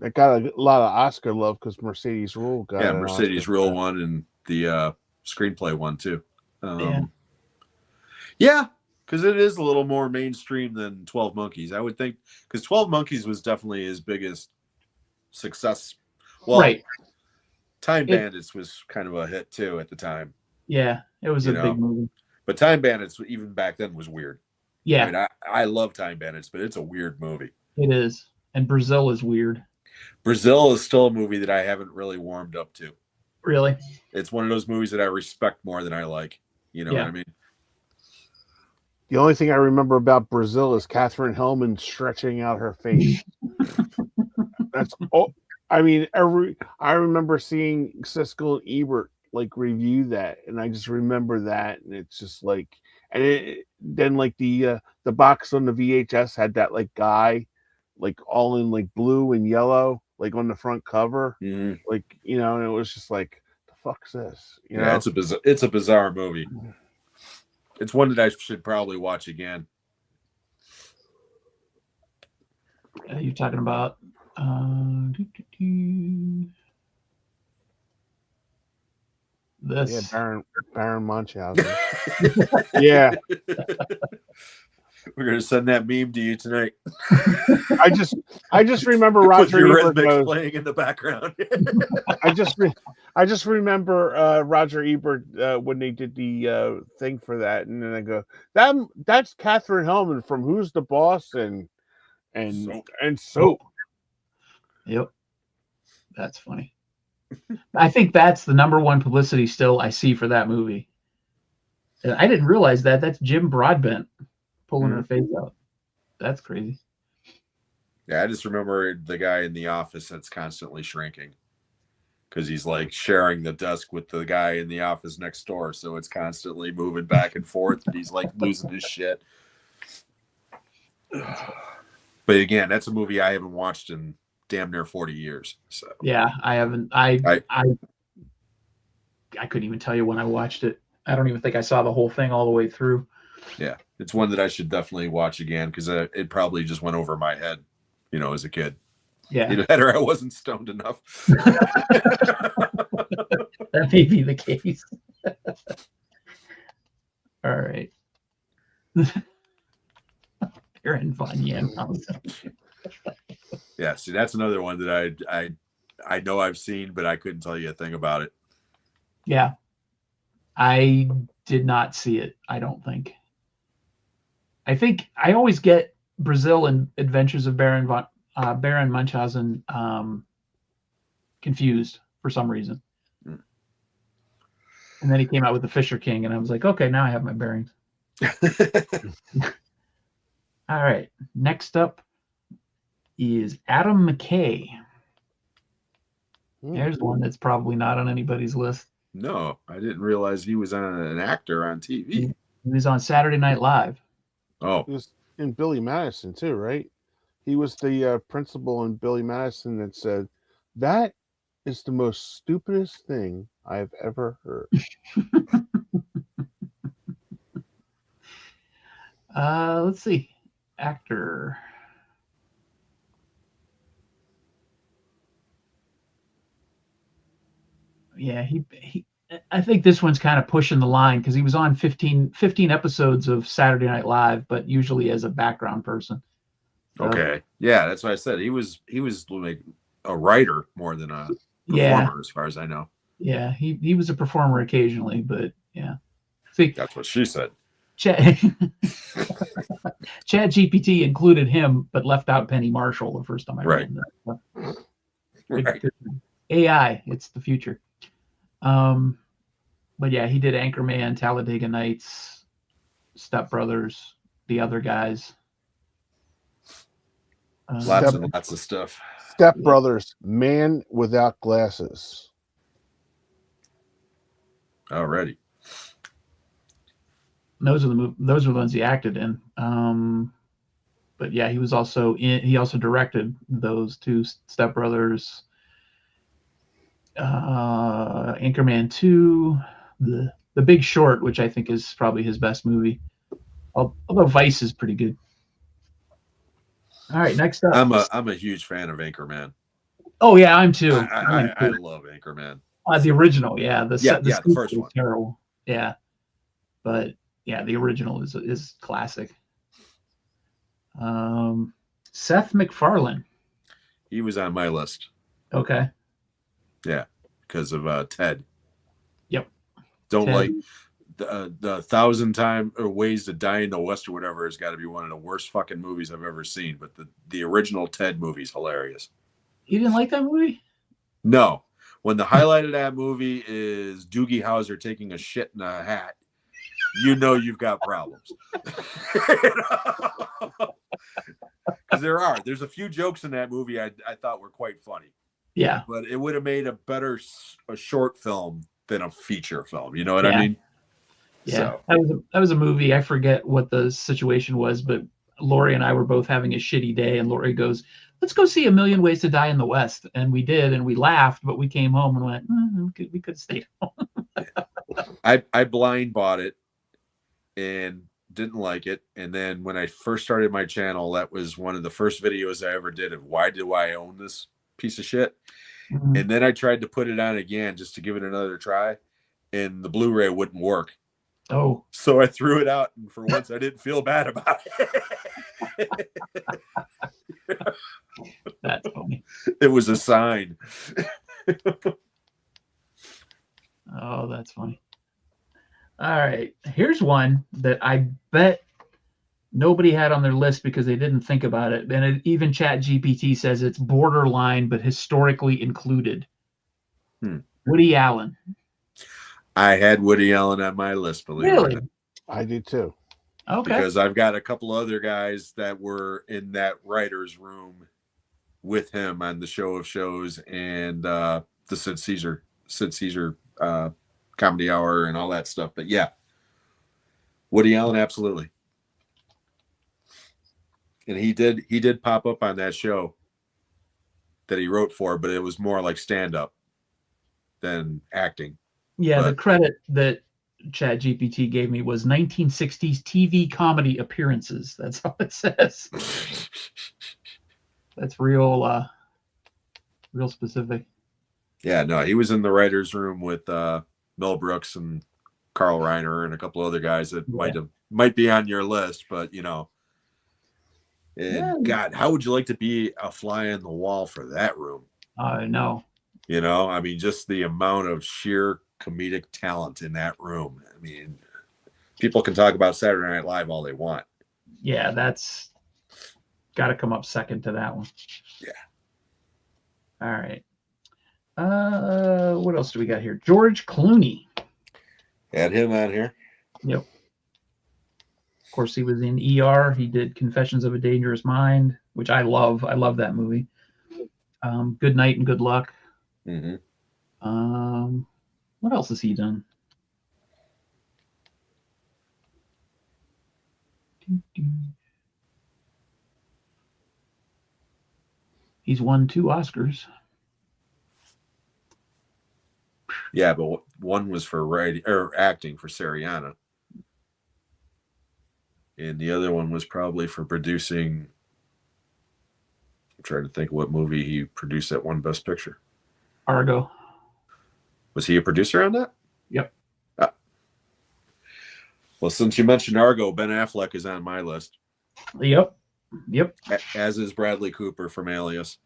It got a lot of Oscar love because Mercedes Rule got an Mercedes Oscar Rule won, and the screenplay won too. Yeah, because it is a little more mainstream than 12 Monkeys, I would think. Because 12 Monkeys was definitely his biggest success. Well, right. Time Bandits was kind of a hit too at the time. Yeah, it was a big movie. But Time Bandits, even back then, was weird. Yeah, I mean, I love Time Bandits, but it's a weird movie. It is, and Brazil is weird. Brazil is still a movie that I haven't really warmed up to. Really? It's one of those movies that I respect more than I like. You know what I mean? The only thing I remember about Brazil is Katherine Hellman stretching out her face. That's all. I mean, I remember seeing Siskel and Ebert review that, and I just remember that, and it's just then the box on the VHS had that guy all in blue and yellow on the front cover, mm-hmm. And it was just the fuck's this? You know? It's a bizarre movie. It's one that I should probably watch again. You're talking about this. Yeah, Baron Munchausen. Yeah. We're gonna send that meme to you tonight. I just remember Roger Ebert playing in the background. I just remember Roger Ebert when they did the thing for that, and then I go, that's Katherine Hellman from Who's the Boss and Soap. Yep, that's funny. I think that's the number one publicity still I see for that movie. And I didn't realize that. That's Jim Broadbent pulling her face out. That's crazy. Yeah, I just remember the guy in the office that's constantly shrinking because he's sharing the desk with the guy in the office next door, so it's constantly moving back and forth, and he's losing his shit. But again, that's a movie I haven't watched in damn near 40 years. So yeah, I haven't. I couldn't even tell you when I watched it. I don't even think I saw the whole thing all the way through. Yeah, it's one that I should definitely watch again because it probably just went over my head, as a kid. Yeah, either that or I wasn't stoned enough. That may be the case. All right. Baron von Yamhausen. Yeah, see, that's another one that I know I've seen, but I couldn't tell you a thing about it. Yeah, I did not see it. I don't think. I think I always get Brazil and Adventures of Baron Munchausen confused for some reason. And then he came out with the Fisher King, and I was like, okay, now I have my bearings. All right. Next up is Adam McKay. There's one that's probably not on anybody's list. No, I didn't realize he was an actor on TV. He was on Saturday Night Live. Oh. He was in Billy Madison too, right? He was the principal in Billy Madison that said, "That is the most stupidest thing I've ever heard." Let's see. Actor. Yeah, he I think this one's kind of pushing the line because he was on 15 episodes of Saturday Night Live, but usually as a background person. So, okay. Yeah, that's what I said. He was like a writer more than a performer, as far as I know. Yeah, he was a performer occasionally, but yeah. See, that's what she said. ChatGPT included him, but left out Penny Marshall the first time I read that. Right. AI. It's the future. But yeah, he did Anchorman, Talladega Nights, Step Brothers, the other guys. Lots and lots of stuff. Step Brothers, Man Without Glasses. Alrighty. Those are the ones he acted in. But yeah, he was also he also directed those two, Step Brothers, Anchorman 2, the Big Short, which I think is probably his best movie. Although Vice is pretty good. All right, next up. I'm a huge fan of Anchorman. Oh yeah, I'm too. I love Anchorman. The original, yeah. The first one. Terrible. Yeah. But yeah, the original is classic. Seth MacFarlane. He was on my list. Okay. Yeah, because of Ted. Yep. Don't Ted. like the 1,000 Ways to Die in the West or whatever has got to be one of the worst fucking movies I've ever seen. But the original Ted movie is hilarious. You didn't like that movie? No. When the highlight of that movie is Doogie Howser taking a shit in a hat, you know you've got problems. Because there's a few jokes in that movie I thought were quite funny. Yeah. But it would have made a better short film than a feature film. You know what I mean? Yeah. So. That was a movie. I forget what the situation was, but Lori and I were both having a shitty day, and Lori goes, "Let's go see A Million Ways to Die in the West." And we did, and we laughed, but we came home and went, we could have stayed home. I blind bought it and didn't like it. And then when I first started my channel, that was one of the first videos I ever did of why do I own this piece of shit. Mm-hmm. And then I tried to put it on again just to give it another try, and the Blu-ray wouldn't work. Oh. So I threw it out, and for once I didn't feel bad about it. That's funny. It was a sign. Oh, that's funny. All right. Here's one that I bet nobody had on their list because they didn't think about it. And even ChatGPT says it's borderline, but historically included. Woody Allen. I had Woody Allen on my list, believe it or not. I did too. Okay. Because I've got a couple other guys that were in that writer's room with him on the Show of Shows and the Sid Caesar Comedy Hour and all that stuff. But yeah, Woody Allen, absolutely. And he did pop up on that show that he wrote for, but it was more like stand-up than acting. Yeah, the credit that ChatGPT gave me was 1960s TV comedy appearances. That's all it says. That's real specific. Yeah, no, he was in the writer's room with Mel Brooks and Carl Reiner and a couple other guys that might be on your list, but you know. And God, how would you like to be a fly on the wall for that room? No. You know, I mean, just the amount of sheer comedic talent in that room. I mean, people can talk about Saturday Night Live all they want. Yeah, that's got to come up second to that one. Yeah. All right. What else do we got here? George Clooney. Had him on here. Yep. Of course, he was in ER. He did Confessions of a Dangerous Mind, which I love. I love that movie. Good Night and Good Luck. Mm-hmm. What else has he done? He's won 2 Oscars. Yeah, but one was for writing or acting for Sariana, and the other one was probably for producing. I'm trying to think what movie he produced that won Best Picture. Argo. Was he a producer on that? Yep. Well, since you mentioned Argo, Ben Affleck is on my list. Yep. As is Bradley Cooper from Alias.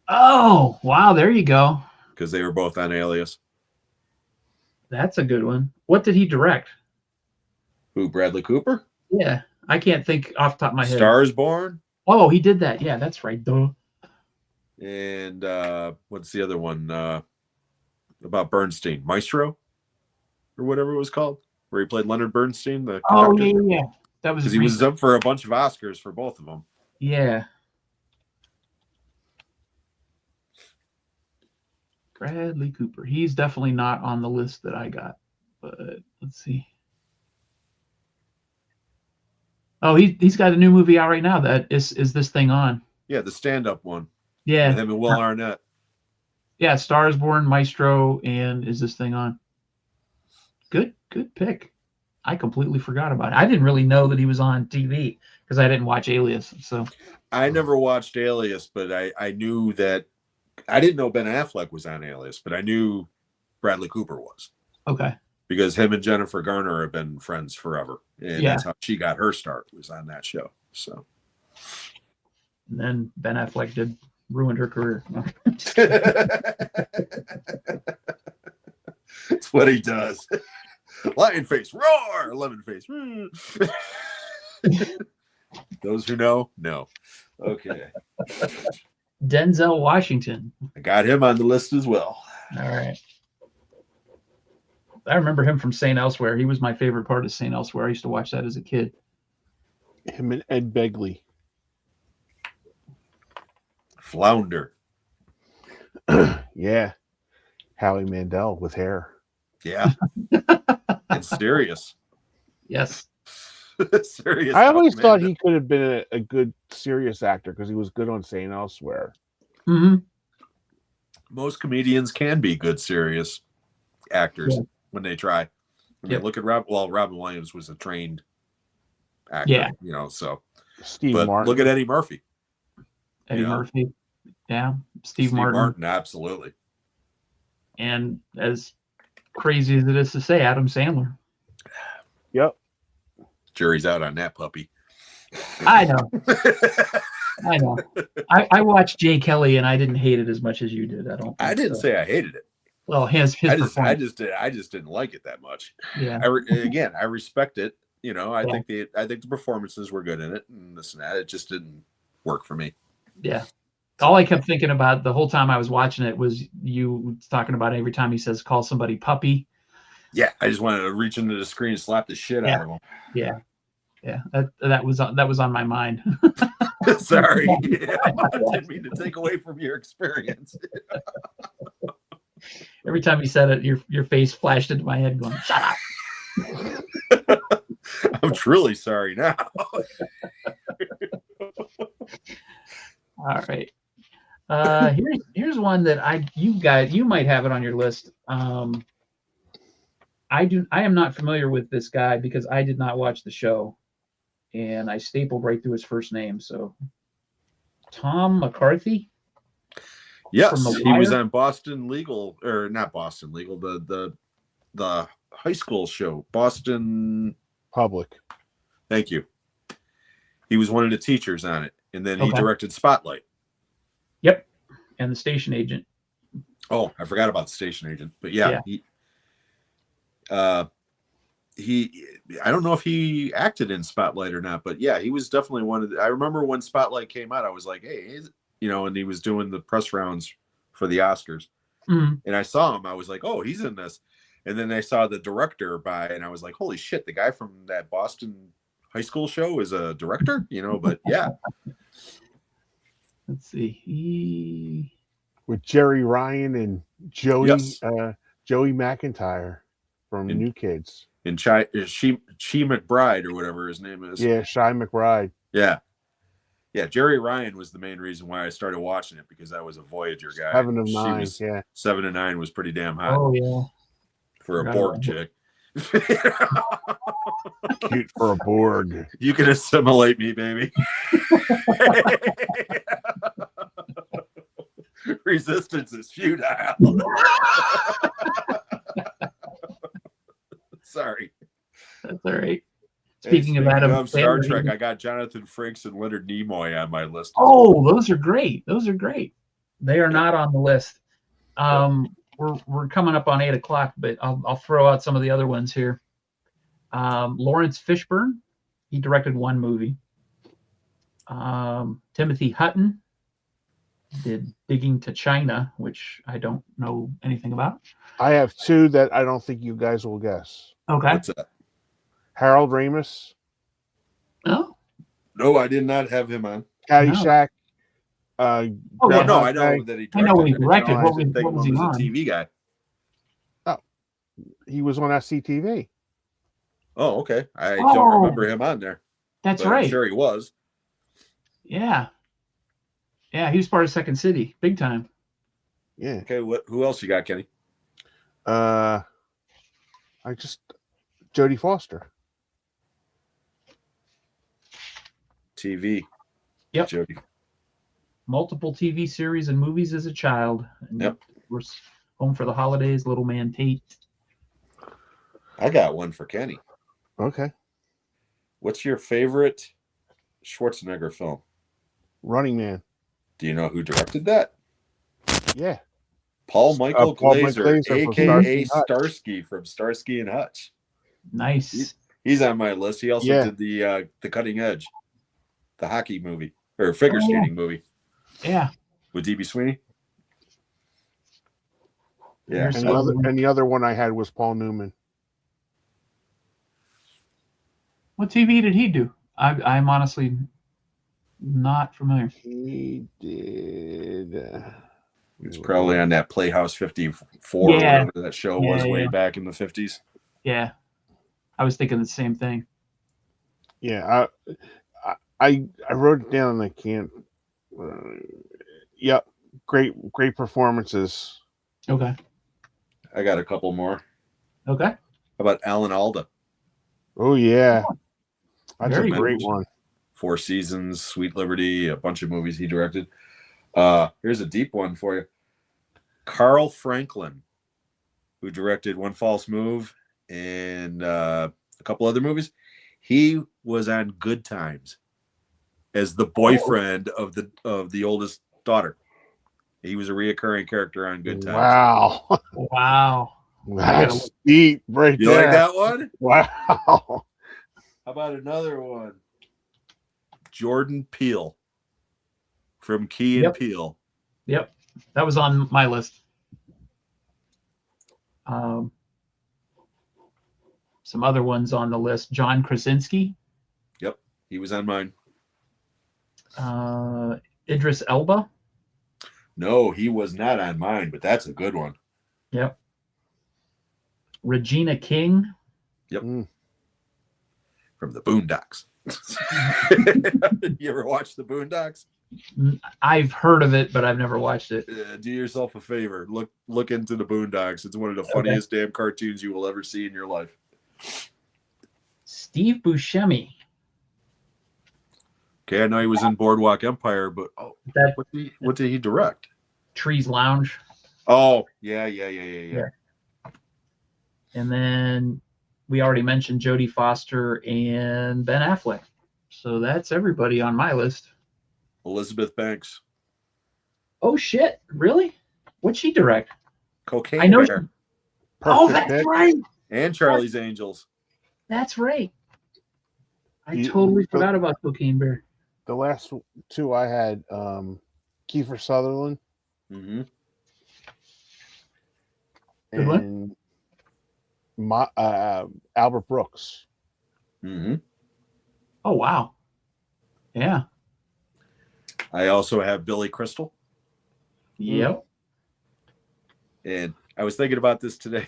Oh, wow. There you go. Because they were both on Alias. That's a good one. What did he direct? Who, Bradley Cooper? Yeah. I can't think off the top of my head. Stars Born? Oh, he did that. Yeah, that's right. Duh. And what's the other one about Bernstein? Maestro or whatever it was called, where he played Leonard Bernstein, the conductor. Oh yeah. That was because he was up for a bunch of Oscars for both of them. Yeah. Bradley Cooper. He's definitely not on the list that I got, but let's see. Oh, he's got a new movie out right now. That is This Thing On? Yeah, the stand-up one. Yeah. With him and Will Arnett. Yeah, Star is Born, Maestro, and Is This Thing On? Good pick. I completely forgot about it. I didn't really know that he was on TV because I didn't watch Alias. So I never watched Alias, but I knew that. I didn't know Ben Affleck was on Alias, but I knew Bradley Cooper was. Okay. Because him and Jennifer Garner have been friends forever. And that's how she got her start, was on that show. So. And then Ben Affleck ruined her career. That's what he does. Lion face, roar! Lemon face. Those who know. Okay. Denzel Washington. I got him on the list as well. All right. I remember him from St. Elsewhere. He was my favorite part of St. Elsewhere. I used to watch that as a kid. Him and Ed Begley. Flounder. Yeah. Howie Mandel with hair. Yeah. And serious. Yes. Serious. I always thought he could have been a good serious actor because he was good on St. Elsewhere. Mm-hmm. Most comedians can be good serious actors when they try. I mean, look at Robin Williams was a trained actor, so. Steve Martin. Look at Eddie Murphy. Eddie Murphy. Yeah. Steve Martin, absolutely. And as crazy as it is to say, Adam Sandler. Yep. Jury's out on that puppy. I know. I watched Jay Kelly and I didn't hate it as much as you did. I didn't say I hated it. Well, his I just didn't like it that much. Yeah. I respect it. I think the performances were good in it and this and that. It just didn't work for me. Yeah. All I kept thinking about the whole time I was watching it was you talking about every time he says call somebody puppy. Yeah, I just wanted to reach into the screen and slap the shit out of him. Yeah. That was on my mind. Sorry. I didn't mean to take away from your experience. Every time he said it, your face flashed into my head going, shut up. I'm truly sorry now. All right. Here's one that you might have it on your list. I am not familiar with this guy because I did not watch the show, and I stapled right through his first name. So, Tom McCarthy. Yes, he was on Boston Legal, or not Boston Legal, the high school show, Boston Public. Thank you. He was one of the teachers on it, and then he directed Spotlight. Yep, and The Station Agent. Oh, I forgot about The Station Agent, but yeah. He I don't know if he acted in Spotlight or not, but yeah, he was definitely one of the. I remember when Spotlight came out, I was like, hey, and he was doing the press rounds for the Oscars, and I saw him. I was like, oh, he's in this, and then I saw the director and I was like, holy shit, the guy from that Boston high school show is a director, But yeah. Let's see, with Jerry Ryan and Joey McIntyre from New Kids. And Chi McBride or whatever his name is. Yeah, Chi McBride. Yeah. Yeah, Jerry Ryan was the main reason why I started watching it because I was a Voyager guy. 7 of 9, 7 of 9 was pretty damn hot. Oh, yeah. For a Borg chick. Cute for a Borg. You can assimilate me, baby. Resistance is futile. Sorry. That's all right. Speaking of Adam of Star Trek, I got Jonathan Frakes and Leonard Nimoy on my list. Oh, those are great. They are not on the list. We're coming up on 8:00, but I'll throw out some of the other ones here. Lawrence Fishburne, he directed one movie. Timothy Hutton, did Digging to China, which I don't know anything about. I have two that I don't think you guys will guess. Okay. What's that? Harold Ramis, Oh, No, I did not have him on. Caddyshack. Oh, Well, yeah. no, I know Groundhog Day. that he I know what he directed. directed. I What didn't think was of he him as a on? TV guy. He was on SCTV. Oh, okay. I Oh. don't remember him on there. That's but right. I'm sure he was. Yeah. Yeah, he was part of Second City, big time. Yeah. Okay, who else you got, Kenny? Jodie Foster. TV. Yep. Jody. Multiple TV series and movies as a child. And Yep. Of course, Home for the Holidays, Little Man Tate. I got one for Kenny. Okay. What's your favorite Schwarzenegger film? Running Man. Do you know who directed that? Yeah. Paul Michael Glaser, from a.k.a. Starsky from Starsky and Hutch. Nice. He's on my list. He also did the Cutting Edge, the hockey movie, or figure skating movie. Yeah. With D.B. Sweeney. Yeah. And the other one I had was Paul Newman. What TV did he do? I'm honestly not familiar. He did. He was probably on that Playhouse 54 or whatever that show was way back in the 50s. Yeah. I was thinking the same thing. Yeah. I wrote it down and I can't. Yep. Great performances. Okay. I got a couple more. Okay. How about Alan Alda? Oh, yeah. That's Very a great good. one. Four Seasons, Sweet Liberty, a bunch of movies he directed. Here's a deep one for you. Carl Franklin, who directed One False Move and a couple other movies. He was on Good Times as the boyfriend of the oldest daughter. He was a reoccurring character on Good Times. Wow. Wow. That's deep right You there. like that one? Wow. How about another one? Jordan Peele from Key and Peele. Yep. That was on my list. Some other ones on the list. John Krasinski. Yep. He was on mine. Idris Elba. No, he was not on mine, but that's a good one. Yep. Regina King. Yep. From the Boondocks. You ever watch the Boondocks? I've heard of it, but I've never watched it. Do yourself a favor. Look into the Boondocks. It's one of the funniest damn cartoons you will ever see in your life. Steve Buscemi. Okay, I know he was in Boardwalk Empire, but what did he direct? Trees Lounge. Oh, yeah. And then we already mentioned Jodie Foster and Ben Affleck. So that's everybody on my list. Elizabeth Banks. Oh, shit. Really? What'd she direct? Cocaine I know. Bear. That's right. And Charlie's Angels. That's right. I totally forgot about Cocaine Bear. The last two I had, Kiefer Sutherland. Mm-hmm. And Albert Brooks. Mm-hmm. Oh, wow. Yeah. I also have Billy Crystal. Yep. And I was thinking about this today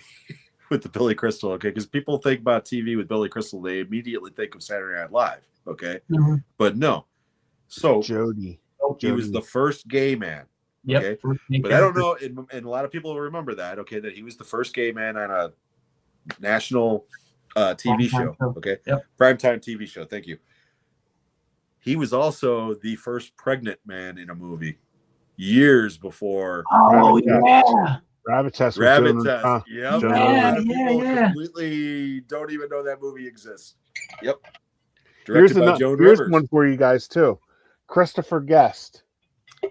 with the Billy Crystal, okay? Because people think about TV with Billy Crystal, they immediately think of Saturday Night Live, okay? Mm-hmm. But no. So Jody. He was the first gay man. Okay. Yep. But I don't know, and a lot of people remember that, okay, that he was the first gay man on a national TV show. Okay. Yep. Primetime TV show. Thank you. He was also the first pregnant man in a movie years before. Oh, yeah. Rabbit Test. Rabbit Test. Yep. A lot of people completely don't even know that movie exists. Yep. Directed by Joan Rivers. Here's one for you guys, too. Christopher Guest.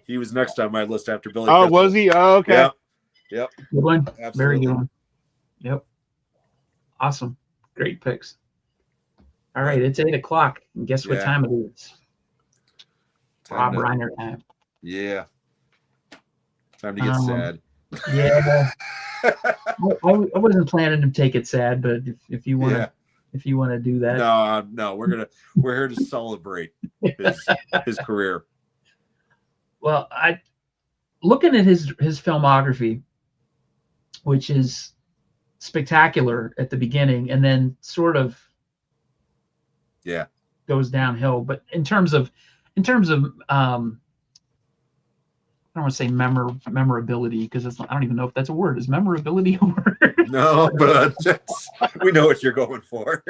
He was next on my list after Billy. Oh, Crystal. was he? Oh, okay. Yep. Good one. Absolutely. Very good one. Yep. Awesome. Great picks. All right. It's 8:00. And guess what time it is? Rob Reiner time. Yeah. Time to get sad. Yeah. I wasn't planning to take it sad, but if you want to, Yeah. if you want to do that, No, we're here to celebrate his career. Well, looking at his filmography, which is spectacular at the beginning, and then sort of goes downhill. But in terms of I don't want to say memorability, because I don't even know if that's a word. Is memorability a word? No, but we know what you're going for.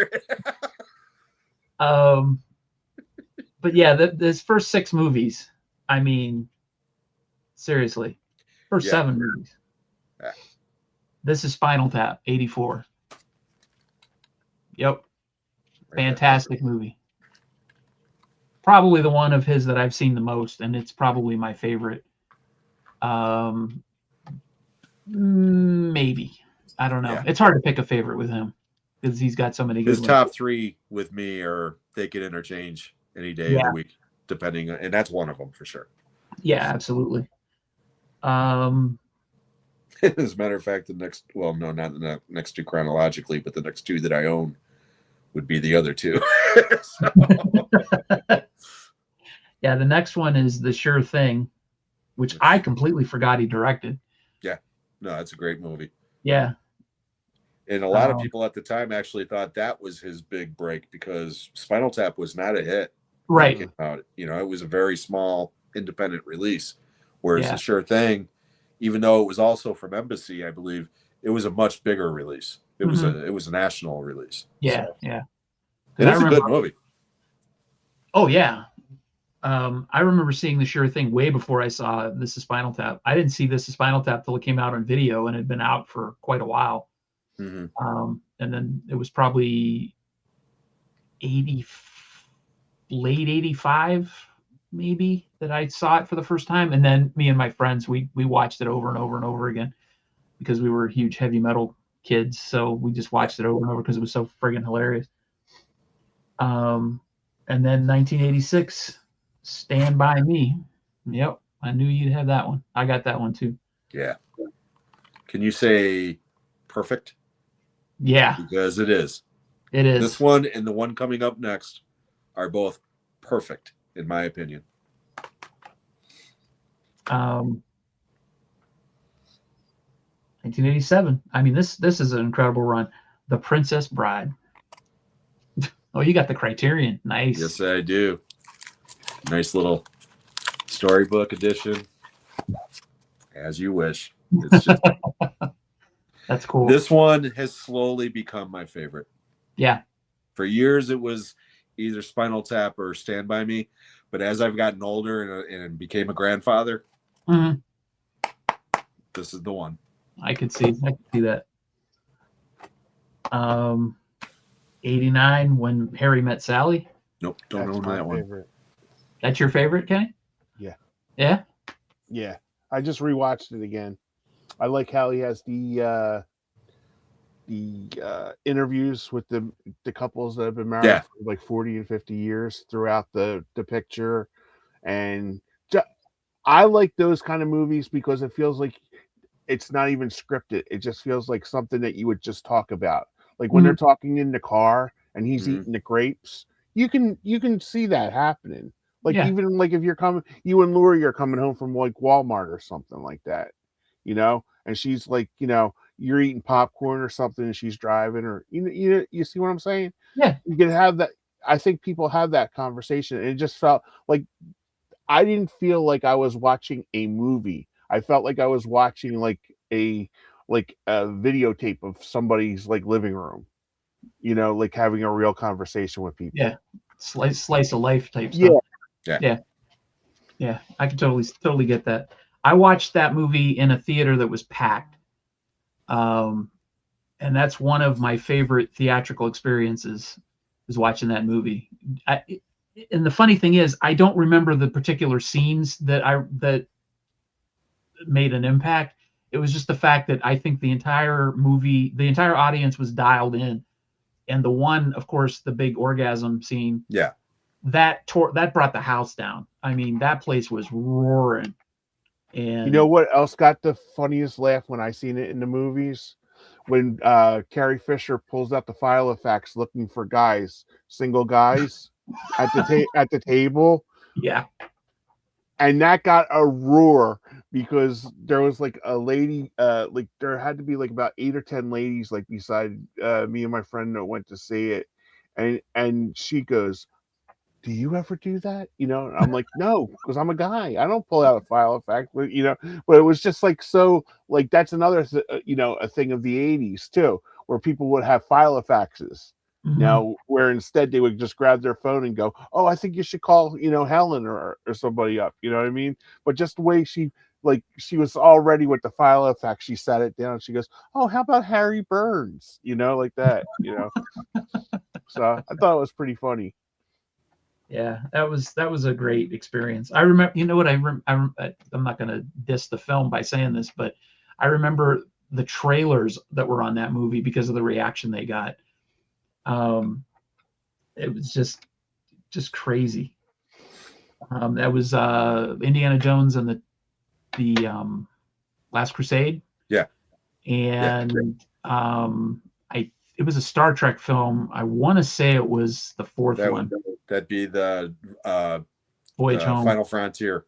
But yeah, this first 6 movies, I mean, seriously, first 7 movies. Yeah. This is Spinal Tap, 84. Yep. Fantastic movie. Probably the one of his that I've seen the most, and it's probably my favorite. Maybe. I don't know. Yeah. It's hard to pick a favorite with him because he's got so many good His ones. top 3 with me they could interchange any day of the week, depending, and that's one of them for sure. Yeah, absolutely. As a matter of fact, not the next 2 chronologically, but the next 2 that I own would be the other 2. Yeah, the next one is The Sure Thing, which I completely forgot he directed. Yeah, no, that's a great movie. Yeah. And a lot of people at the time actually thought that was his big break because Spinal Tap was not a hit. Right. It was a very small independent release. Whereas The Sure Thing, even though it was also from Embassy, I believe, it was a much bigger release. It was a national release. Yeah, so. yeah. And it's a good movie. Oh yeah. I remember seeing The Sure Thing way before I saw This Is Spinal Tap. I didn't see This Is Spinal Tap till it came out on video and had been out for quite a while. Mm-hmm. And then it was probably late 85 maybe that I saw it for the first time. And then me and my friends, we watched it over and over and over again because we were huge heavy metal kids. So we just watched it over and over because it was so friggin' hilarious. And then 1986, Stand By Me. Yep. I knew you'd have that one. I got that one too. Yeah. Can you say perfect? Yeah. Because it is. It is. This one and the one coming up next are both perfect, in my opinion. 1987. I mean, this is an incredible run. The Princess Bride. Oh, you got the Criterion. Nice. Yes, I do. Nice little storybook edition. As you wish. It's just that's cool. This one has slowly become my favorite. Yeah. For years, it was either Spinal Tap or Stand By Me. But as I've gotten older and became a grandfather, this is the one. I could see that. 89, When Harry Met Sally. Nope, don't own that one. Favorite. That's your favorite, Kenny? Yeah. Yeah? Yeah. I just rewatched it again. I like how he has the interviews with the couples that have been married for like 40 and 50 years throughout the picture. And I like those kind of movies because it feels like it's not even scripted. It just feels like something that you would just talk about. Like when they're talking in the car and he's eating the grapes, you can see that happening. Like even like if you and Lori are coming home from like Walmart or something like that, and she's like, you're eating popcorn or something and she's driving, or you see what I'm saying? Yeah. You can have that. I think people have that conversation, and it just felt like I didn't feel like I was watching a movie. I felt like I was watching like a videotape of somebody's like living room, like having a real conversation with people. Yeah. Slice of life type stuff. Yeah. I can totally get that. I watched that movie in a theater that was packed. And that's one of my favorite theatrical experiences, is watching that movie. And the funny thing is, I don't remember the particular scenes that made an impact. It was just the fact that I think the entire audience was dialed in. And the one, of course, the big orgasm scene. Yeah. That brought the house down. I mean, that place was roaring. And You know what else got the funniest laugh when I seen it in the movies? When Carrie Fisher pulls out the file of facts looking for guys, single guys, at the table, yeah, and that got a roar because there was like a lady, like there had to be like about 8 or 10 ladies like beside me and my friend that went to see it, and she goes, do you ever do that? You know, and I'm like, no, because I'm a guy. I don't pull out a file of facts, but but it was just like so, like that's another, a thing of the '80s too, where people would have file of faxes. Now, where instead they would just grab their phone and go, oh, I think you should call, Helen or somebody up. You know what I mean? But just the way she was all ready with the file of facts, she sat it down. She goes, oh, how about Harry Burns? Like that. So I thought it was pretty funny. Yeah, that was a great experience. I remember, you know what I'm not going to diss the film by saying this, but I remember the trailers that were on that movie because of the reaction they got. It was just crazy. That was Indiana Jones and the Last Crusade. Yeah. And it was a Star Trek film. I want to say it was the fourth one. That'd be the Voyage Home. Final Frontier.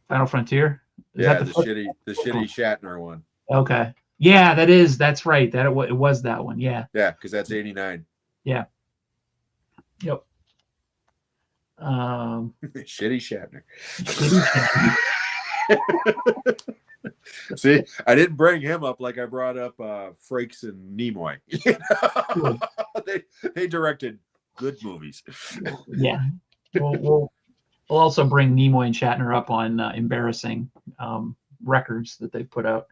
Final Frontier? Is yeah, that the shitty Shatner one. Okay. Yeah, that's right. It was that one. Yeah. Yeah, because that's 89. Yeah. Yep. Shitty Shatner. Shitty Shatner. See, I didn't bring him up like I brought up Frakes and Nimoy. They directed good movies. Yeah. We'll also bring Nimoy and Shatner up on embarrassing records that they put out.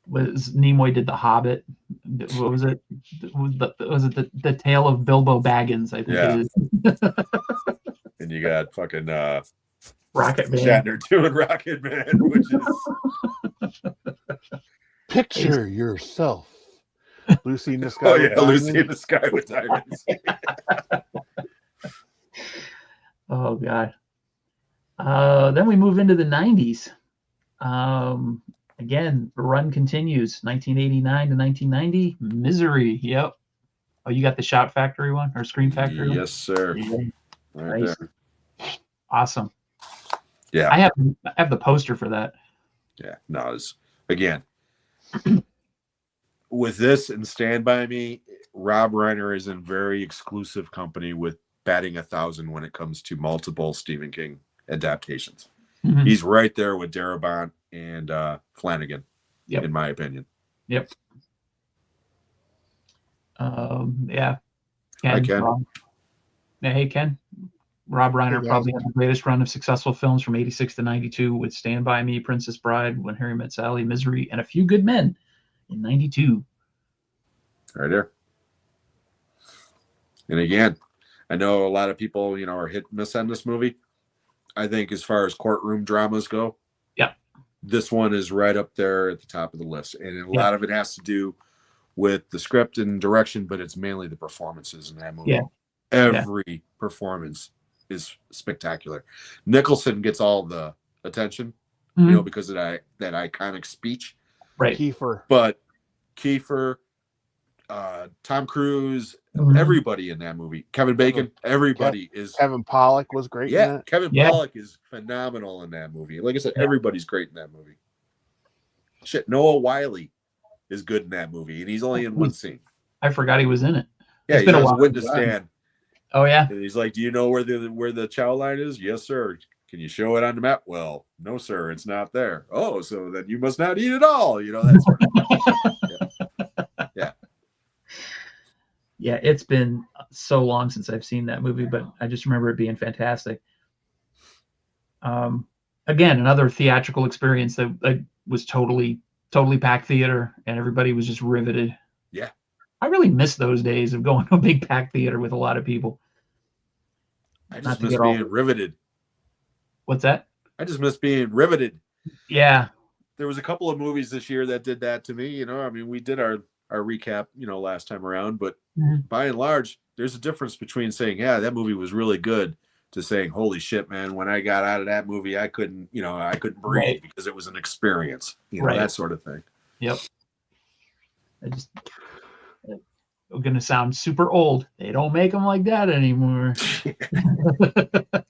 Was Nimoy did The Hobbit? What was it? Was it the Tale of Bilbo Baggins? I think it is. And you got fucking Rocket Man. Shatner doing Rocket Man, which is picture yourself, Lucy in the Sky. Oh yeah, Lucy in the Sky with Diamonds. Oh God. Then we move into the 90s. Again, the run continues. 1989 to 1990. Misery. Yep. Oh, you got the Shout Factory one or Screen Factory one? Yes, sir. Yeah. Right Nice. there. Awesome. Yeah. I have the poster for that. Yeah. No, it's again with this and Stand By Me, Rob Reiner is in very exclusive company with batting 1,000 when it comes to multiple Stephen King adaptations. Mm-hmm. He's right there with Darabont and Flanagan, yep. in my opinion. Yep. Yeah. Hi, Ken. Hey, Ken. Rob Reiner probably had the greatest run of successful films from 86 to 92 with Stand By Me, Princess Bride, When Harry Met Sally, Misery, and A Few Good Men in 92. Right there. And again, I know a lot of people, are hit and miss on this movie. I think as far as courtroom dramas go, yeah, this one is right up there at the top of the list. And a lot of it has to do with the script and direction, but it's mainly the performances in that movie. Yeah. Every performance is spectacular. Nicholson gets all the attention, because of that iconic speech. Right. Kiefer. But Kiefer, Tom Cruise, everybody in that movie. Kevin Bacon, everybody is. Kevin Pollak was great. Yeah, in that. Kevin Pollak is phenomenal in that movie. Like I said, everybody's great in that movie. Shit, Noah Wyle is good in that movie, and he's only in one scene. I forgot he was in it. Yeah, he's on his witness stand. Oh yeah. And he's like, "Do you know where the chow line is?" "Yes, sir." "Can you show it on the map?" "Well, no, sir, it's not there." "Oh, so then you must not eat at all." That's yeah. Yeah, it's been so long since I've seen that movie, but I just remember it being fantastic. Again, another theatrical experience that was totally packed theater, and everybody was just riveted. Yeah. I really miss those days of going to a big packed theater with a lot of people. I just miss being riveted. What's that? I just miss being riveted. Yeah. There was a couple of movies this year that did that to me. We did our recap, last time around, but by and large, there's a difference between saying, yeah, that movie was really good to saying, holy shit, man, when I got out of that movie, I couldn't breathe because it was an experience, that sort of thing. Yep. I'm going to sound super old. They don't make them like that anymore.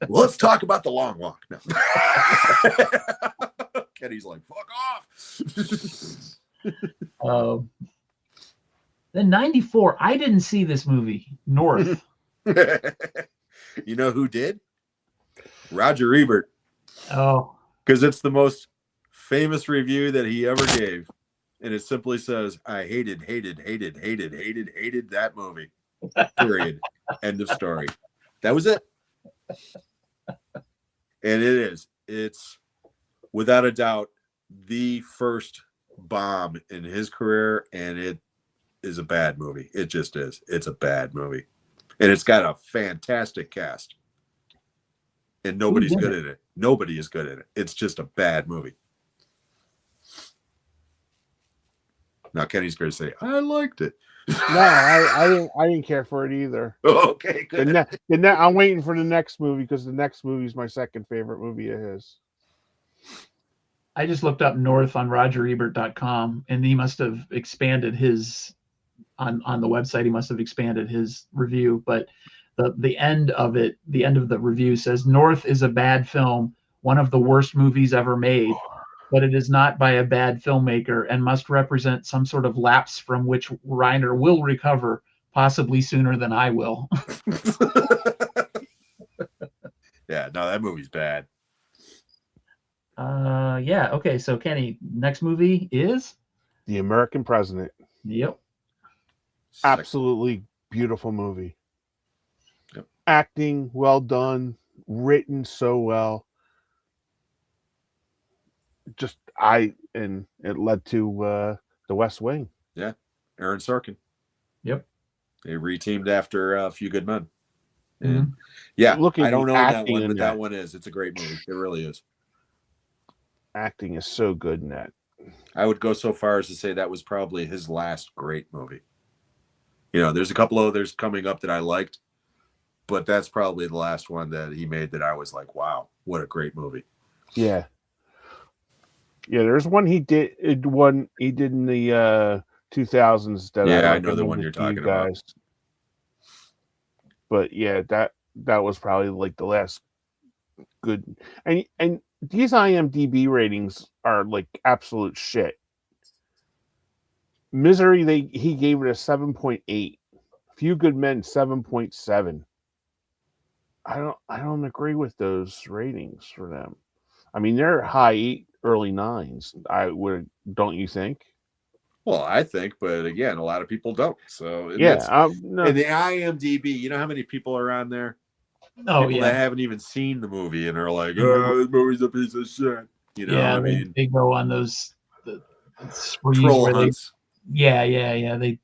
Let's talk about the long walk. No. Kenny's like, fuck off. Then 94, I didn't see this movie, North. You know who did? Roger Ebert. Oh. Because it's the most famous review that he ever gave. And it simply says, I hated that movie. Period. End of story. That was it. And it's without a doubt the first bomb in his career, and it is a bad movie. It just is. It's a bad movie. And it's got a fantastic cast. And nobody's good at it. Nobody is good at it. It's just a bad movie. Now Kenny's going to say, I liked it. No, I didn't care for it either. Okay, good. I'm waiting for the next movie because the next movie is my second favorite movie of his. I just looked up North on RogerEbert.com, and he must have expanded his on the website. He must have expanded his review, but the end of it, the end of the review says North is a bad film, one of the worst movies ever made, but it is not by a bad filmmaker and must represent some sort of lapse from which Reiner will recover, possibly sooner than I will. Yeah, no, that movie's bad. Yeah, okay, so Kenny, next movie is? The American President. Yep. Absolutely beautiful movie. Yep. Acting well done, written so well. And it led to The West Wing. Yeah, Aaron Sorkin. Yep. They reteamed after A Few Good Men. Mm-hmm. And yeah, I don't know that one, but that one is. It's a great movie. It really is. Acting is so good in that. I would go so far as to say that was probably his last great movie. There's a couple others coming up that I liked, but that's probably the last one that he made that I was like, wow, what a great movie. Yeah. Yeah, there's one he did in the 2000s that I know the one you're talking about. But yeah, that was probably like the last good, and these IMDb ratings are like absolute shit. Misery, he gave it a 7.8. Few Good Men, 7.7. I don't agree with those ratings for them. I mean, they're high 8, early 9s. Don't you think? Well, I think, but again, a lot of people don't. So yeah, no. And the IMDb, you know how many people are on there? Oh, people that haven't even seen the movie and are like, "Oh, this movie's a piece of shit." They go on those troll hunts. They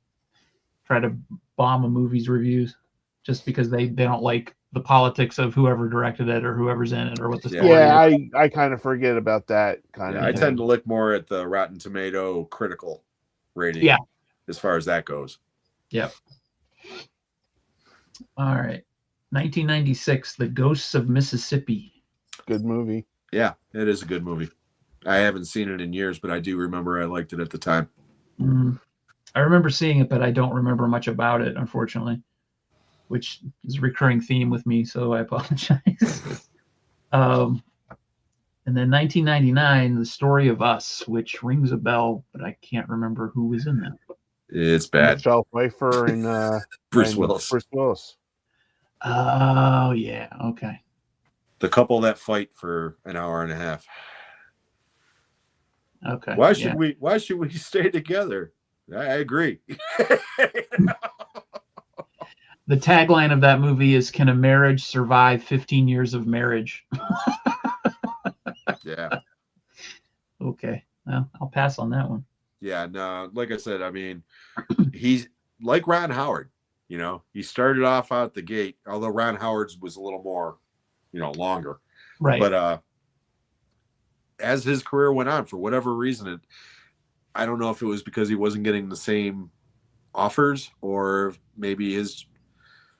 try to bomb a movie's reviews just because they don't like the politics of whoever directed it or whoever's in it or what the story is. I kind of forget about that kind of. I tend to look more at the Rotten Tomato critical rating. Yeah, as far as that goes. Yep. All right. 1996, The Ghosts of Mississippi. Good movie. Yeah, it is a good movie. I haven't seen it in years, but I do remember I liked it at the time. I remember seeing it, but I don't remember much about it, unfortunately, which is a recurring theme with me, so I apologize. And then 1999, The Story of Us, which rings a bell, but I can't remember who was in that. It's bad. Michelle Pfeiffer and Bruce Willis. Bruce Willis. Oh, yeah. Okay. The couple that fight for an hour and a half. Okay. Why should we stay together? I agree. The tagline of that movie is, "Can a marriage survive 15 years of marriage?" Yeah. Okay. Well, I'll pass on that one. Yeah, no, like I said, I mean, he's like Ron Howard. He started off out the gate, although Ron Howard's was a little more, longer. Right. But as his career went on, for whatever reason, I don't know if it was because he wasn't getting the same offers or maybe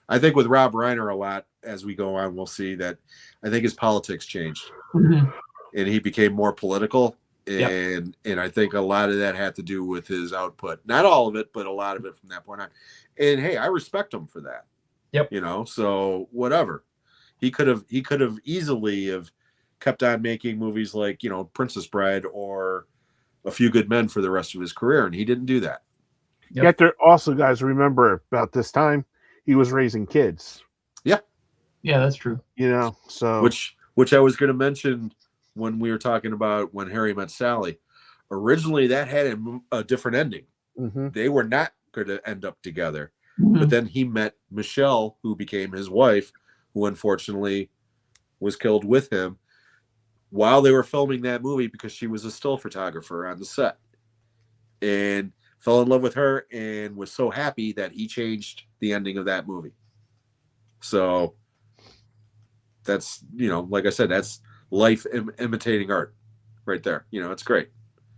I think with Rob Reiner a lot, as we go on, we'll see that I think his politics changed, Mhm. and he became more political. Yep. And I think a lot of that had to do with his output. Not all of it, but a lot of it from that point on. And hey, I respect him for that. Yep. You know, so whatever. He could have easily have kept on making movies like, you know, Princess Bride or A Few Good Men for the rest of his career, and he didn't do that. Yep. Yet there also, guys, remember about this time he was raising kids. Yeah. Yeah, that's true. You know, so which I was going to mention when we were talking about When Harry Met Sally. Originally, that had a different ending. Mhm. They were not going to end up together. Mhm. But then he met Michelle, who became his wife, who unfortunately was killed with him while they were filming that movie because she was a still photographer on the set. And fell in love with her and was so happy that he changed the ending of that movie. So that's, you know, like I said, that's life imitating art right there. You know, it's great.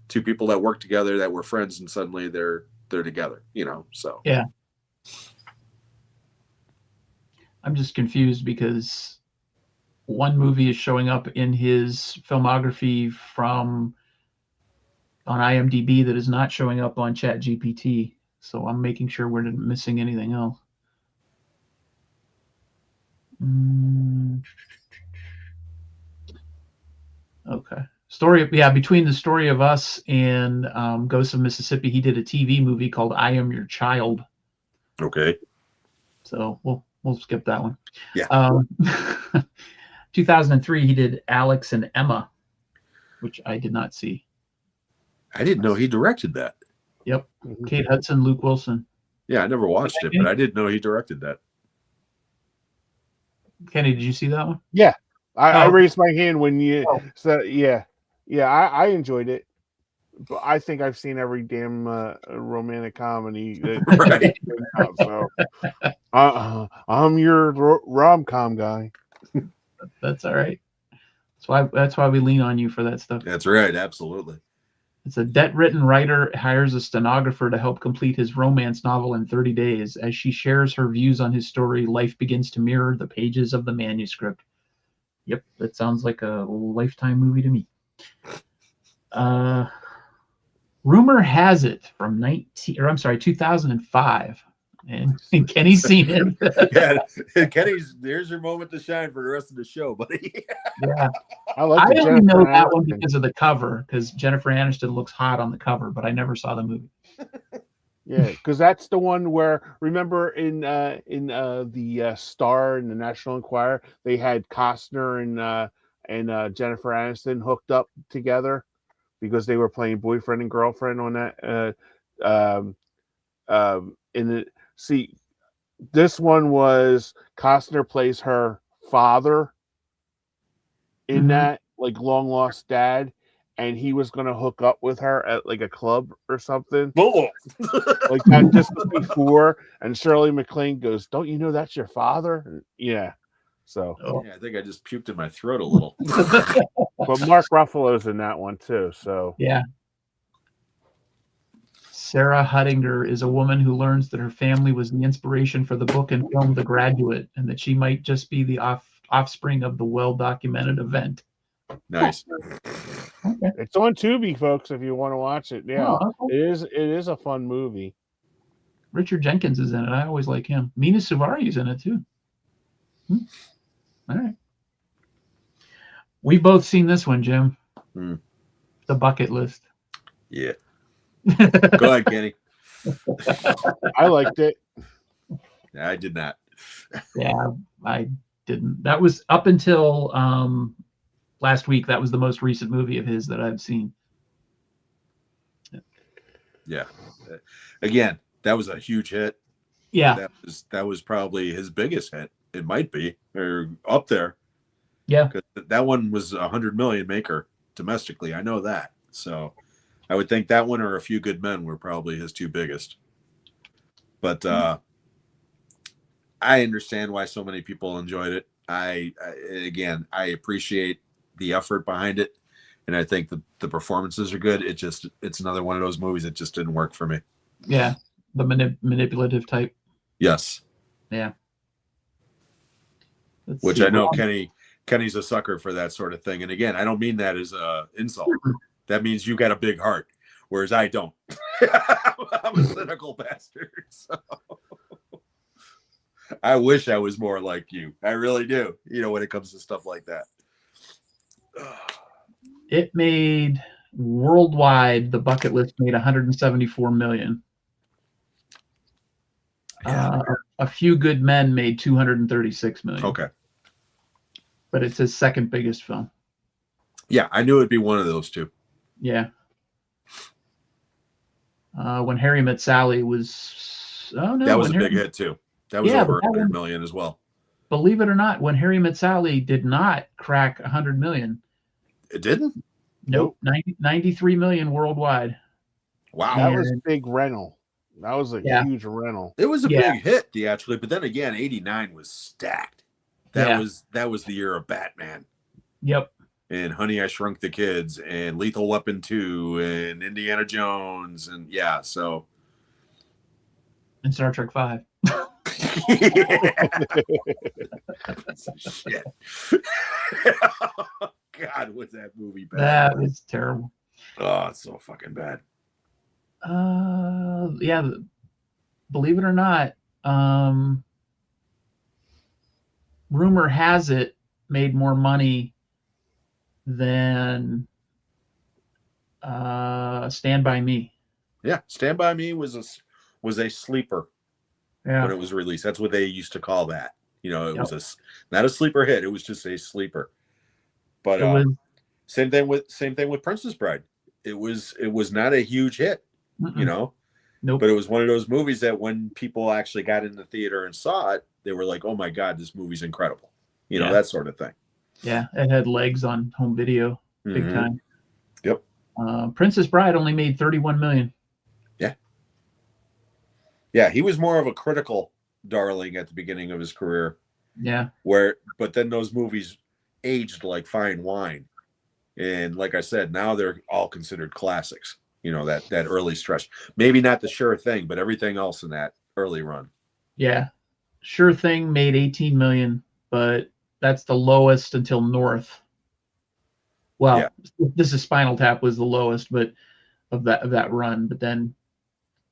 Two people that work together that were friends and suddenly they're together, you know, so. Yeah. I'm just confused because one movie is showing up in his filmography from on IMDb that is not showing up on ChatGPT. So I'm making sure we're not missing anything else. Okay. Between The Story of Us and Ghosts of Mississippi, he did a TV movie called I Am Your Child. Okay. So we'll skip that one. Yeah. 2003, he did Alex and Emma, which I did not see. I didn't know he directed that. Yep. Kate Hudson, Luke Wilson. Yeah, I never watched it, but I didn't know he directed that. Kenny, did you see that one? Yeah. I raised my hand when you said, yeah. Yeah, I enjoyed it. But I think I've seen every damn romantic comedy. Right. So, I'm your rom-com guy. That's all right. That's why we lean on you for that stuff. That's right. Absolutely. It's a debt-ridden writer hires a stenographer to help complete his romance novel in 30 days. As she shares her views on his story, life begins to mirror the pages of the manuscript. Yep, that sounds like a Lifetime movie to me. Rumor has it from 2005. And Kenny's seen it. Yeah, Kenny's. There's your moment to shine for the rest of the show, buddy. Yeah, I only know that one because of the cover, because Jennifer Aniston looks hot on the cover, but I never saw the movie. Yeah, because that's the one where, remember in the Star and the National Enquirer, they had Costner and Jennifer Aniston hooked up together because they were playing boyfriend and girlfriend on that. See, this one was Costner plays her father in that, like long lost dad, and he was going to hook up with her at like a club or something. Like that just before, and Shirley MacLaine goes, "Don't you know that's your father?" And, yeah. So yeah, I think I just puked in my throat a little. But Mark Ruffalo's in that one too. So yeah. Sarah Huttinger is a woman who learns that her family was the inspiration for the book and film The Graduate, and that she might just be the offspring of the well-documented event. Nice. Okay. It's on Tubi, folks, if you want to watch it. Yeah, okay. It is a fun movie. Richard Jenkins is in it. I always like him. Mina Suvari is in it too. All right. We've both seen this one, Jim. The Bucket List. Yeah. Go ahead, Kenny. I liked it. I did not. Yeah, I didn't. That was up until last week. That was the most recent movie of his that I've seen. Yeah. Again, that was a huge hit. Yeah. That was probably his biggest hit. It might be, or up there. Yeah. That one was 100 million maker domestically. I know that. So I would think that one or A Few Good Men were probably his two biggest. But I understand why so many people enjoyed it. I appreciate the effort behind it, and I think the performances are good. It's another one of those movies that just didn't work for me. Yeah, the manipulative type. Yes. Yeah. Which I know Kenny's a sucker for that sort of thing. And again, I don't mean that as an insult. That means you got a big heart, whereas I don't. I'm a cynical bastard. So. I wish I was more like you. I really do. When it comes to stuff like that. It made worldwide, the bucket list made 174 million. Yeah. A Few Good Men made 236 million. Okay. But it's his second biggest film. Yeah, I knew it'd be one of those two. Yeah. When Harry Met Sally was... Oh, no. That was a big hit, too. That was over 100 million as well. Believe it or not, When Harry Met Sally did not crack 100 million. It didn't? Nope. 93 million worldwide. Wow. That was a big rental. That was a huge rental. It was a big hit theatrically, but then again, 89 was stacked. That was the year of Batman. Yep. And Honey, I Shrunk the Kids, and Lethal Weapon 2, and Indiana Jones, and And Star Trek 5. Shit. God, was that movie bad? That was terrible. Oh, it's so fucking bad. Believe it or not, rumor has it made more money than Stand By Me. Yeah, Stand By Me was a sleeper when it was released. That's what they used to call that. It was not a sleeper hit. It was just a sleeper. But same thing with Princess Bride. It was not a huge hit. Nope. But it was one of those movies that when people actually got in the theater and saw it, they were like, "Oh my God, this movie's incredible!" That sort of thing. Yeah, it had legs on home video, big time. Yep. Princess Bride only made 31 million. Yeah. Yeah, he was more of a critical darling at the beginning of his career. Yeah. But then those movies aged like fine wine, and like I said, now they're all considered classics. That early stretch. Maybe not The Sure Thing, but everything else in that early run. Yeah. Sure Thing made 18 million, but that's the lowest until North. Well, This Is Spinal Tap was the lowest, but of that run. But then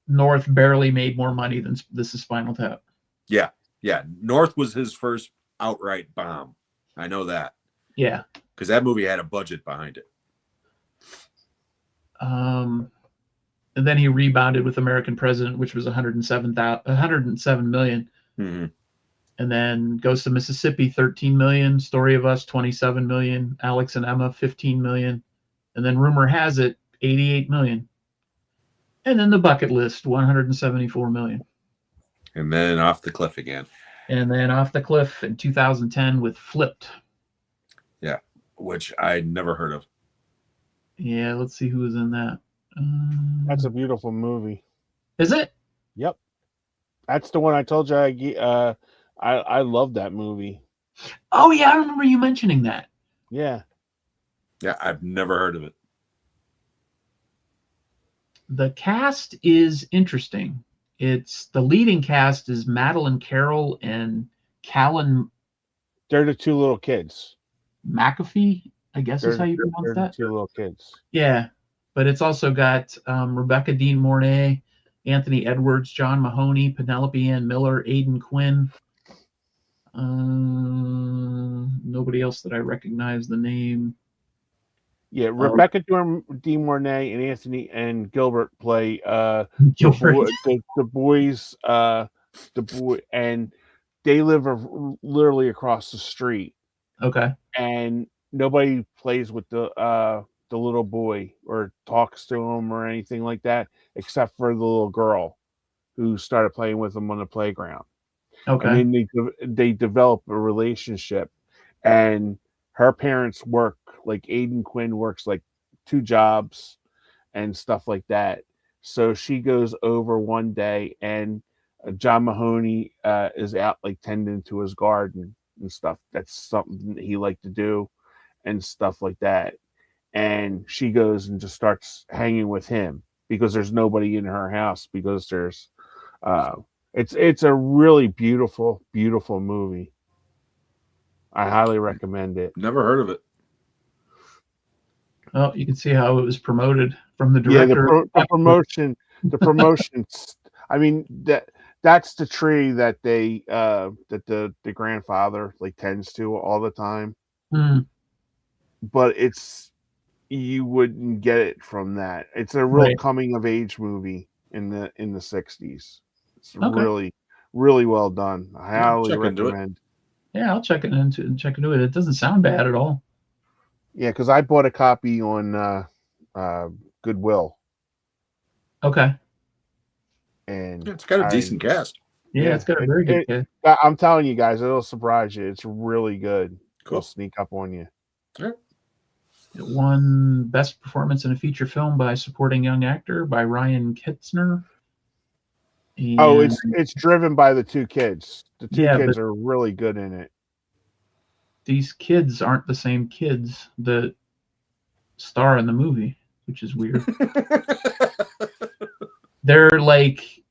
North barely made more money than This Is Spinal Tap. Yeah. Yeah. North was his first outright bomb. I know that. Yeah. Because that movie had a budget behind it. And then he rebounded with American President, which was 107 million. Mm-hmm. And then Goes to Mississippi, 13 million. Story of Us, 27 million. Alex and Emma, 15 million. And then Rumor Has It, 88 million. And then The Bucket List, 174 million. And then off the cliff again. And then off the cliff in 2010 with Flipped. Yeah, which I never heard of. Yeah, let's see who was in that. That's a beautiful movie. Is it? Yep. That's the one I told you I love that movie. Oh, yeah, I remember you mentioning that. Yeah. Yeah, I've never heard of it. The cast is interesting. The leading cast is Madeline Carroll and Callan. They're the two little kids. McAfee, I guess is how you pronounce that. Two little kids. Yeah, but it's also got Rebecca Dean Mornay, Anthony Edwards, John Mahoney, Penelope Ann Miller, Aidan Quinn. Nobody else that I recognize the name. Yeah, Rebecca De Mornay and Anthony and Gilbert play Gilbert. the boys. The boy, and they live literally across the street. Okay. And nobody plays with the little boy or talks to him or anything like that, except for the little girl who started playing with him on the playground. Okay. And then they develop a relationship, and her parents work, like Aidan Quinn works like 2 jobs and stuff like that. So she goes over one day, and John Mahoney is out like tending to his garden and stuff. That's something that he liked to do and stuff like that. And she goes and just starts hanging with him because there's nobody in her house, because there's it's a really beautiful movie. I highly recommend it. Never heard of it. Oh, you can see how it was promoted from the Yeah, director. the promotion, the promotions. I mean that's the tree that they that the grandfather like tends to all the time. Hmm, But you wouldn't get it from that. It's a real right. coming of age movie in the 60s. It's Okay. really well done. I Yeah, highly check into it. recommend. Yeah, I'll check into it. It doesn't sound bad at all. Yeah, because I bought a copy on Goodwill, Okay. and Yeah, it's got a decent cast. Yeah, it's got a very good cast. I'm telling you guys, it'll surprise you. It's really good. Cool. It'll sneak up on you. All right. It won Best Performance in a Feature Film by Supporting Young Actor by Ryan Kitzner. Oh, And it's driven by the two kids. The two Yeah, kids but are really good in it. these kids aren't the same kids that star in the movie, which is weird. They're like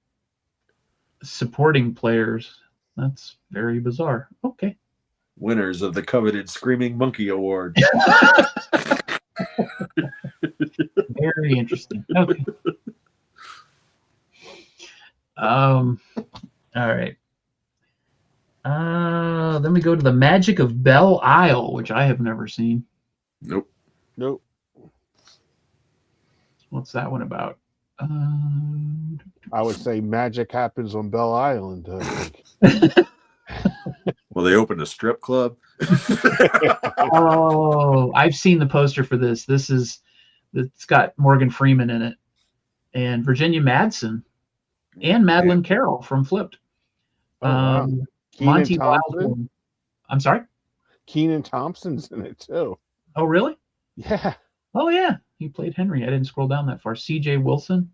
supporting players. That's very bizarre. Okay. Winners of the coveted Screaming Monkey Award. Very interesting. Okay. All right. Then we go to The Magic of Belle Isle, which I have never seen. Nope. Nope. What's that one about? I would say magic happens on Belle Island. I think. Well, they opened a strip club. Oh, I've seen the poster for this. It's got Morgan Freeman in it, and Virginia Madsen, and Madeline Carroll from Flipped. Oh, wow. Monty Thompson? Wildhorn. I'm sorry? Kenan Thompson's in it too. Oh, really? Yeah. Oh, yeah. He played Henry. I didn't scroll down that far. C.J. Wilson.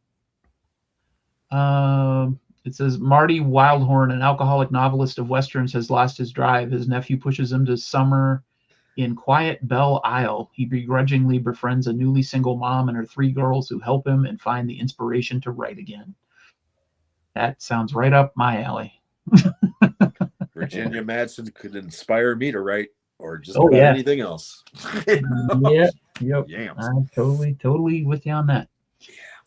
It says Marty Wildhorn, an alcoholic novelist of westerns, has lost his drive. His nephew pushes him to summer in quiet Belle Isle. He begrudgingly befriends a newly single mom and her 3 girls who help him and find the inspiration to write again. That sounds right up my alley. Virginia Madsen could inspire me to write or just about anything else. Yeah. Yep. Yams. I'm totally with you on that. Yeah.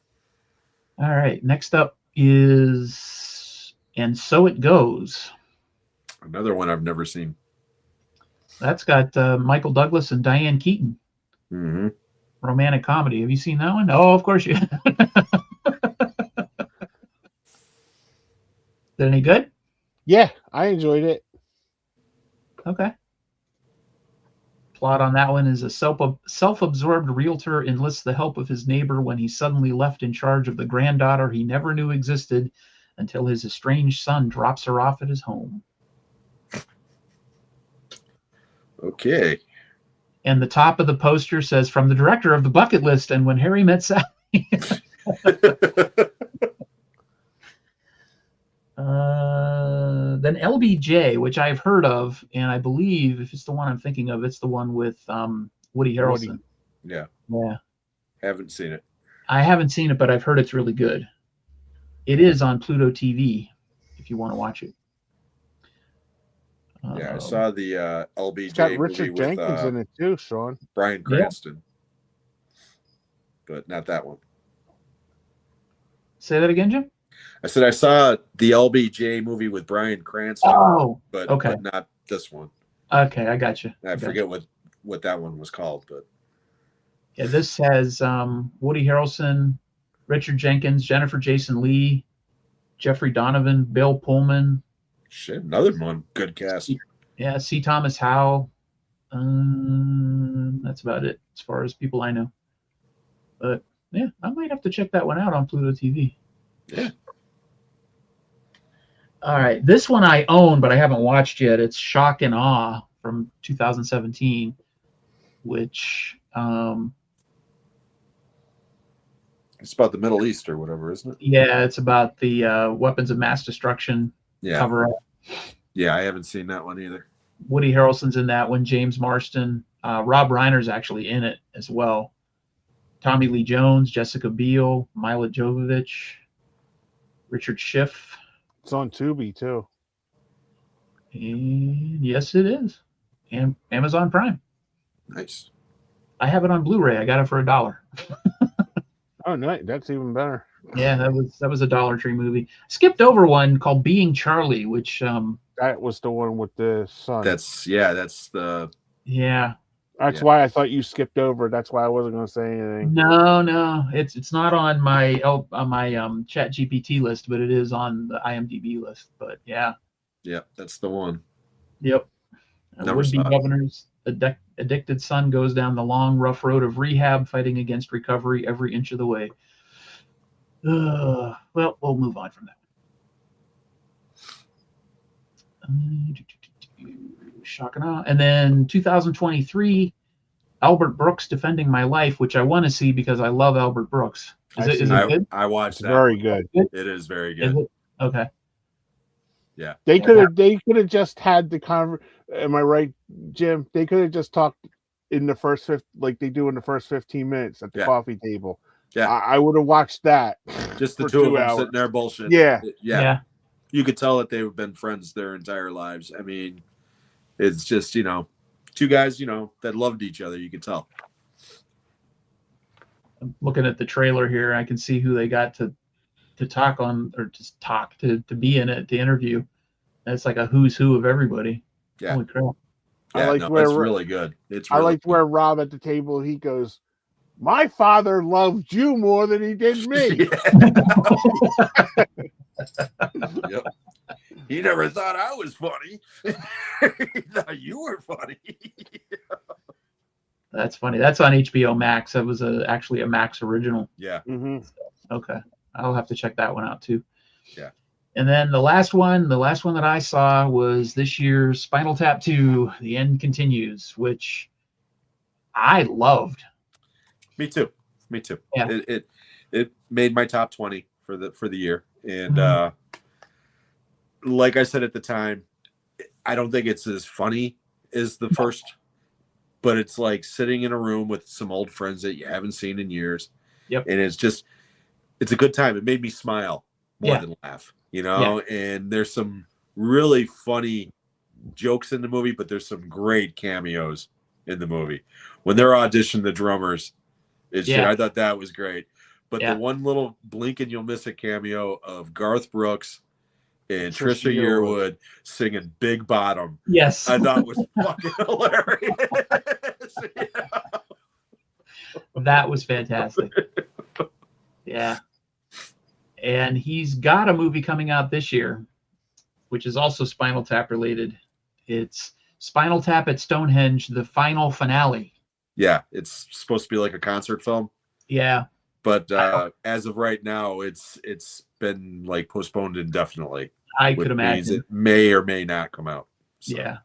All right. Next up is And So It Goes. Another one I've never seen. That's got Michael Douglas and Diane Keaton. Mm-hmm. Romantic comedy. Have you seen that one? Oh, of course you have. Is it any good? Yeah, I enjoyed it. Okay. Plot on that one is a self-absorbed realtor enlists the help of his neighbor when he's suddenly left in charge of the granddaughter he never knew existed until his estranged son drops her off at his home. Okay. And the top of the poster says, from the director of The Bucket List and When Harry Met Sally. Then LBJ, which I've heard of, and I believe if it's the one I'm thinking of, it's the one with Woody Harrelson. Yeah. Yeah. Haven't seen it. I haven't seen it, but I've heard it's really good. It is on Pluto TV if you want to watch it. Yeah, I saw the LBJ It's got movie Richard Jenkins in it too, Sean. Bryan Cranston. But not that one. Say that again, Jim? I said I saw the LBJ movie with Bryan Cranston. Oh, but not this one. Okay, I got you. I forget what that one was called, but yeah, this has Woody Harrelson, Richard Jenkins, Jennifer Jason Leigh, Jeffrey Donovan, Bill Pullman. Shit, another one. Good cast. Yeah, C. Thomas Howell. That's about it as far as people I know. But yeah, I might have to check that one out on Pluto TV. Yeah. All right, this one I own, but I haven't watched yet. It's Shock and Awe from 2017, which it's about the Middle East or whatever, isn't it? Yeah, it's about the weapons of mass destruction cover up. Yeah, I haven't seen that one either. Woody Harrelson's in that one. James Marston, Rob Reiner's actually in it as well. Tommy Lee Jones, Jessica Biel, Mila Jovovich, Richard Schiff. It's on Tubi too. And yes, it is. and Amazon Prime. Nice. I have it on Blu-ray. I got it for $1. Oh, nice. That's even better. Yeah, that was a Dollar Tree movie. Skipped over one called Being Charlie, which That was the one with the son. That's the yeah. That's why I thought you skipped over. That's why I wasn't going to say anything. No, it's not on my Chat GPT list, but it is on the IMDb list. But yeah, that's the one. yep. Never Would-be saw it. governor's addicted son goes down the long, rough road of rehab, fighting against recovery every inch of the way. Well, we'll move on from that. Shocking. And then 2023, Albert Brooks Defending My Life, which I want to see because I love Albert Brooks. Is it good? I watched It's that. very good. It is very good. Is it? Okay. Yeah. They could have just had the am I right, Jim? They could have just talked in the first like they do in the first 15 minutes at the coffee table. Yeah. I would have watched that. Just the for two of 2 them hours. sitting there bullshit. Yeah. You could tell that they've been friends their entire lives. I mean, it's just, two guys, that loved each other. You could tell. I'm looking at the trailer here. I can see who they got to talk on, or just talk to be in it, to interview. That's like a who's who of everybody. Yeah. Holy crap. Yeah, it's really good. I liked where Rob at the table, he goes, "My father loved you more than he did me." Yep. He never thought I was funny. He thought you were funny. That's funny. That's on HBO Max. That was actually a Max original. Yeah. Mm-hmm. Okay. I'll have to check that one out too. Yeah. And then the last one that I saw was this year's Spinal Tap 2, The End Continues, which I loved. Me too. Yeah. It made my top 20 for the year. And like I said at the time, I don't think it's as funny as the first, but it's like sitting in a room with some old friends that you haven't seen in years. Yep. And it's a good time. It made me smile more than laugh, and there's some really funny jokes in the movie, but there's some great cameos in the movie. When they're auditioning the drummers, I thought that was great. But the one little blink and you'll miss it cameo of Garth Brooks and Trisha Yearwood singing Big Bottom. Yes. I thought was fucking hilarious. That was fantastic. Yeah. And he's got a movie coming out this year, which is also Spinal Tap related. It's Spinal Tap at Stonehenge, the final finale. Yeah, it's supposed to be like a concert film. Yeah. But as of right now, it's been like postponed indefinitely. I could imagine it may or may not come out. So. Yeah.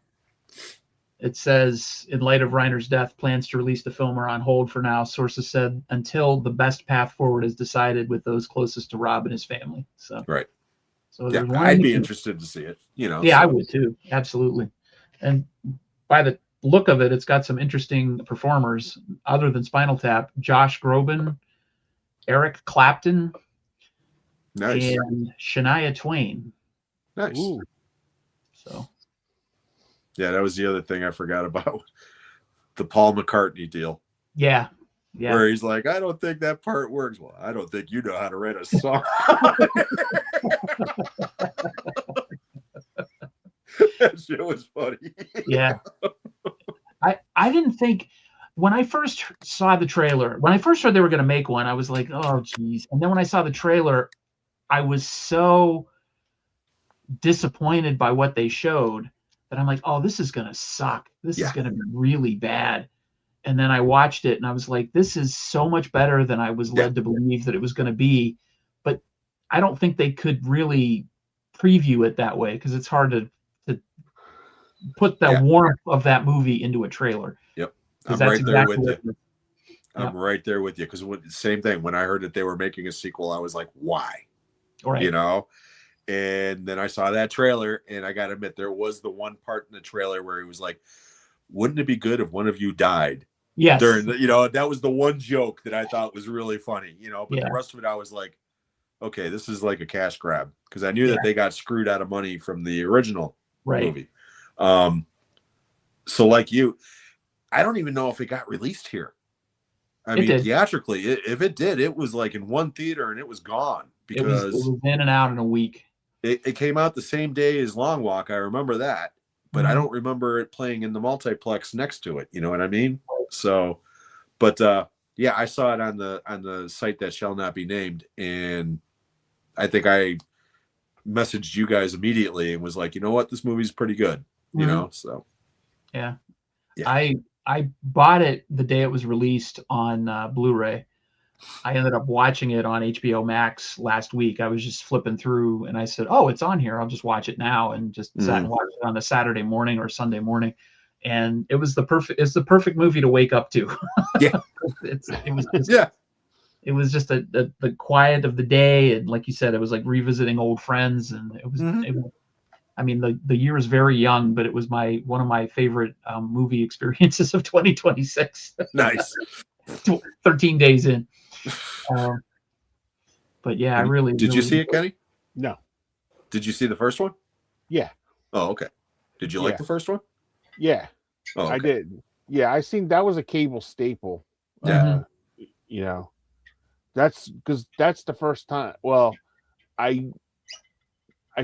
It says, in light of Reiner's death, plans to release the film are on hold for now. Sources said until the best path forward is decided with those closest to Rob and his family. So right. So I'd be interested to see it. Yeah, I would too. Absolutely. And by the look of it, it's got some interesting performers other than Spinal Tap. Josh Groban, Eric Clapton, nice, and Shania Twain. Nice. Ooh. So. Yeah, that was the other thing I forgot about. The Paul McCartney deal. Yeah. Yeah. Where he's like, I don't think that part works. Well, I don't think you know how to write a song. That shit was funny. Yeah. I didn't think, when I first saw the trailer, when I first heard they were going to make one, I was like, oh, geez. And then when I saw the trailer, I was so disappointed by what they showed that I'm like, oh, this is going to suck. This is going to be really bad. And then I watched it and I was like, this is so much better than I was led to believe that it was going to be. But I don't think they could really preview it that way because it's hard to put the warmth of that movie into a trailer. Yep. I'm right there with you. I'm right there with you because same thing. When I heard that they were making a sequel, I was like, why? Right. And then I saw that trailer and I got to admit, there was the one part in the trailer where he was like, wouldn't it be good if one of you died? Yes. During the, that was the one joke that I thought was really funny, but the rest of it, I was like, okay, this is like a cash grab because I knew that they got screwed out of money from the original movie. So like you, I don't even know if it got released here. I mean, did. theatrically, if it did, it was like in one theater and it was gone It was because in and out in a week. it came out the same day as Long Walk. I remember that, but I don't remember it playing in the multiplex next to it. You know what I mean? So, but yeah, I saw it on the site that shall not be named, and I think I messaged you guys immediately and was like, you know what, this movie's pretty good. You know, so yeah. Yeah. I bought it the day it was released on Blu-ray. I ended up watching it on HBO Max last week. I was just flipping through and I said, oh, it's on here. I'll just watch it now, and just sat and watched it on a Saturday morning or Sunday morning. And it's the perfect movie to wake up to. Yeah. It was just the quiet of the day. And like you said, it was like revisiting old friends. And it was, I mean, the year is very young, but it was one of my favorite movie experiences of 2026. Nice. 13 days in. But yeah, I really. Did you see it, Kenny? No. Did you see the first one? Yeah. Oh, okay. Did you like the first one? Yeah. Oh, okay. I did. Yeah, I seen that was a cable staple. Yeah. You know, that's because that's the first time. Well, I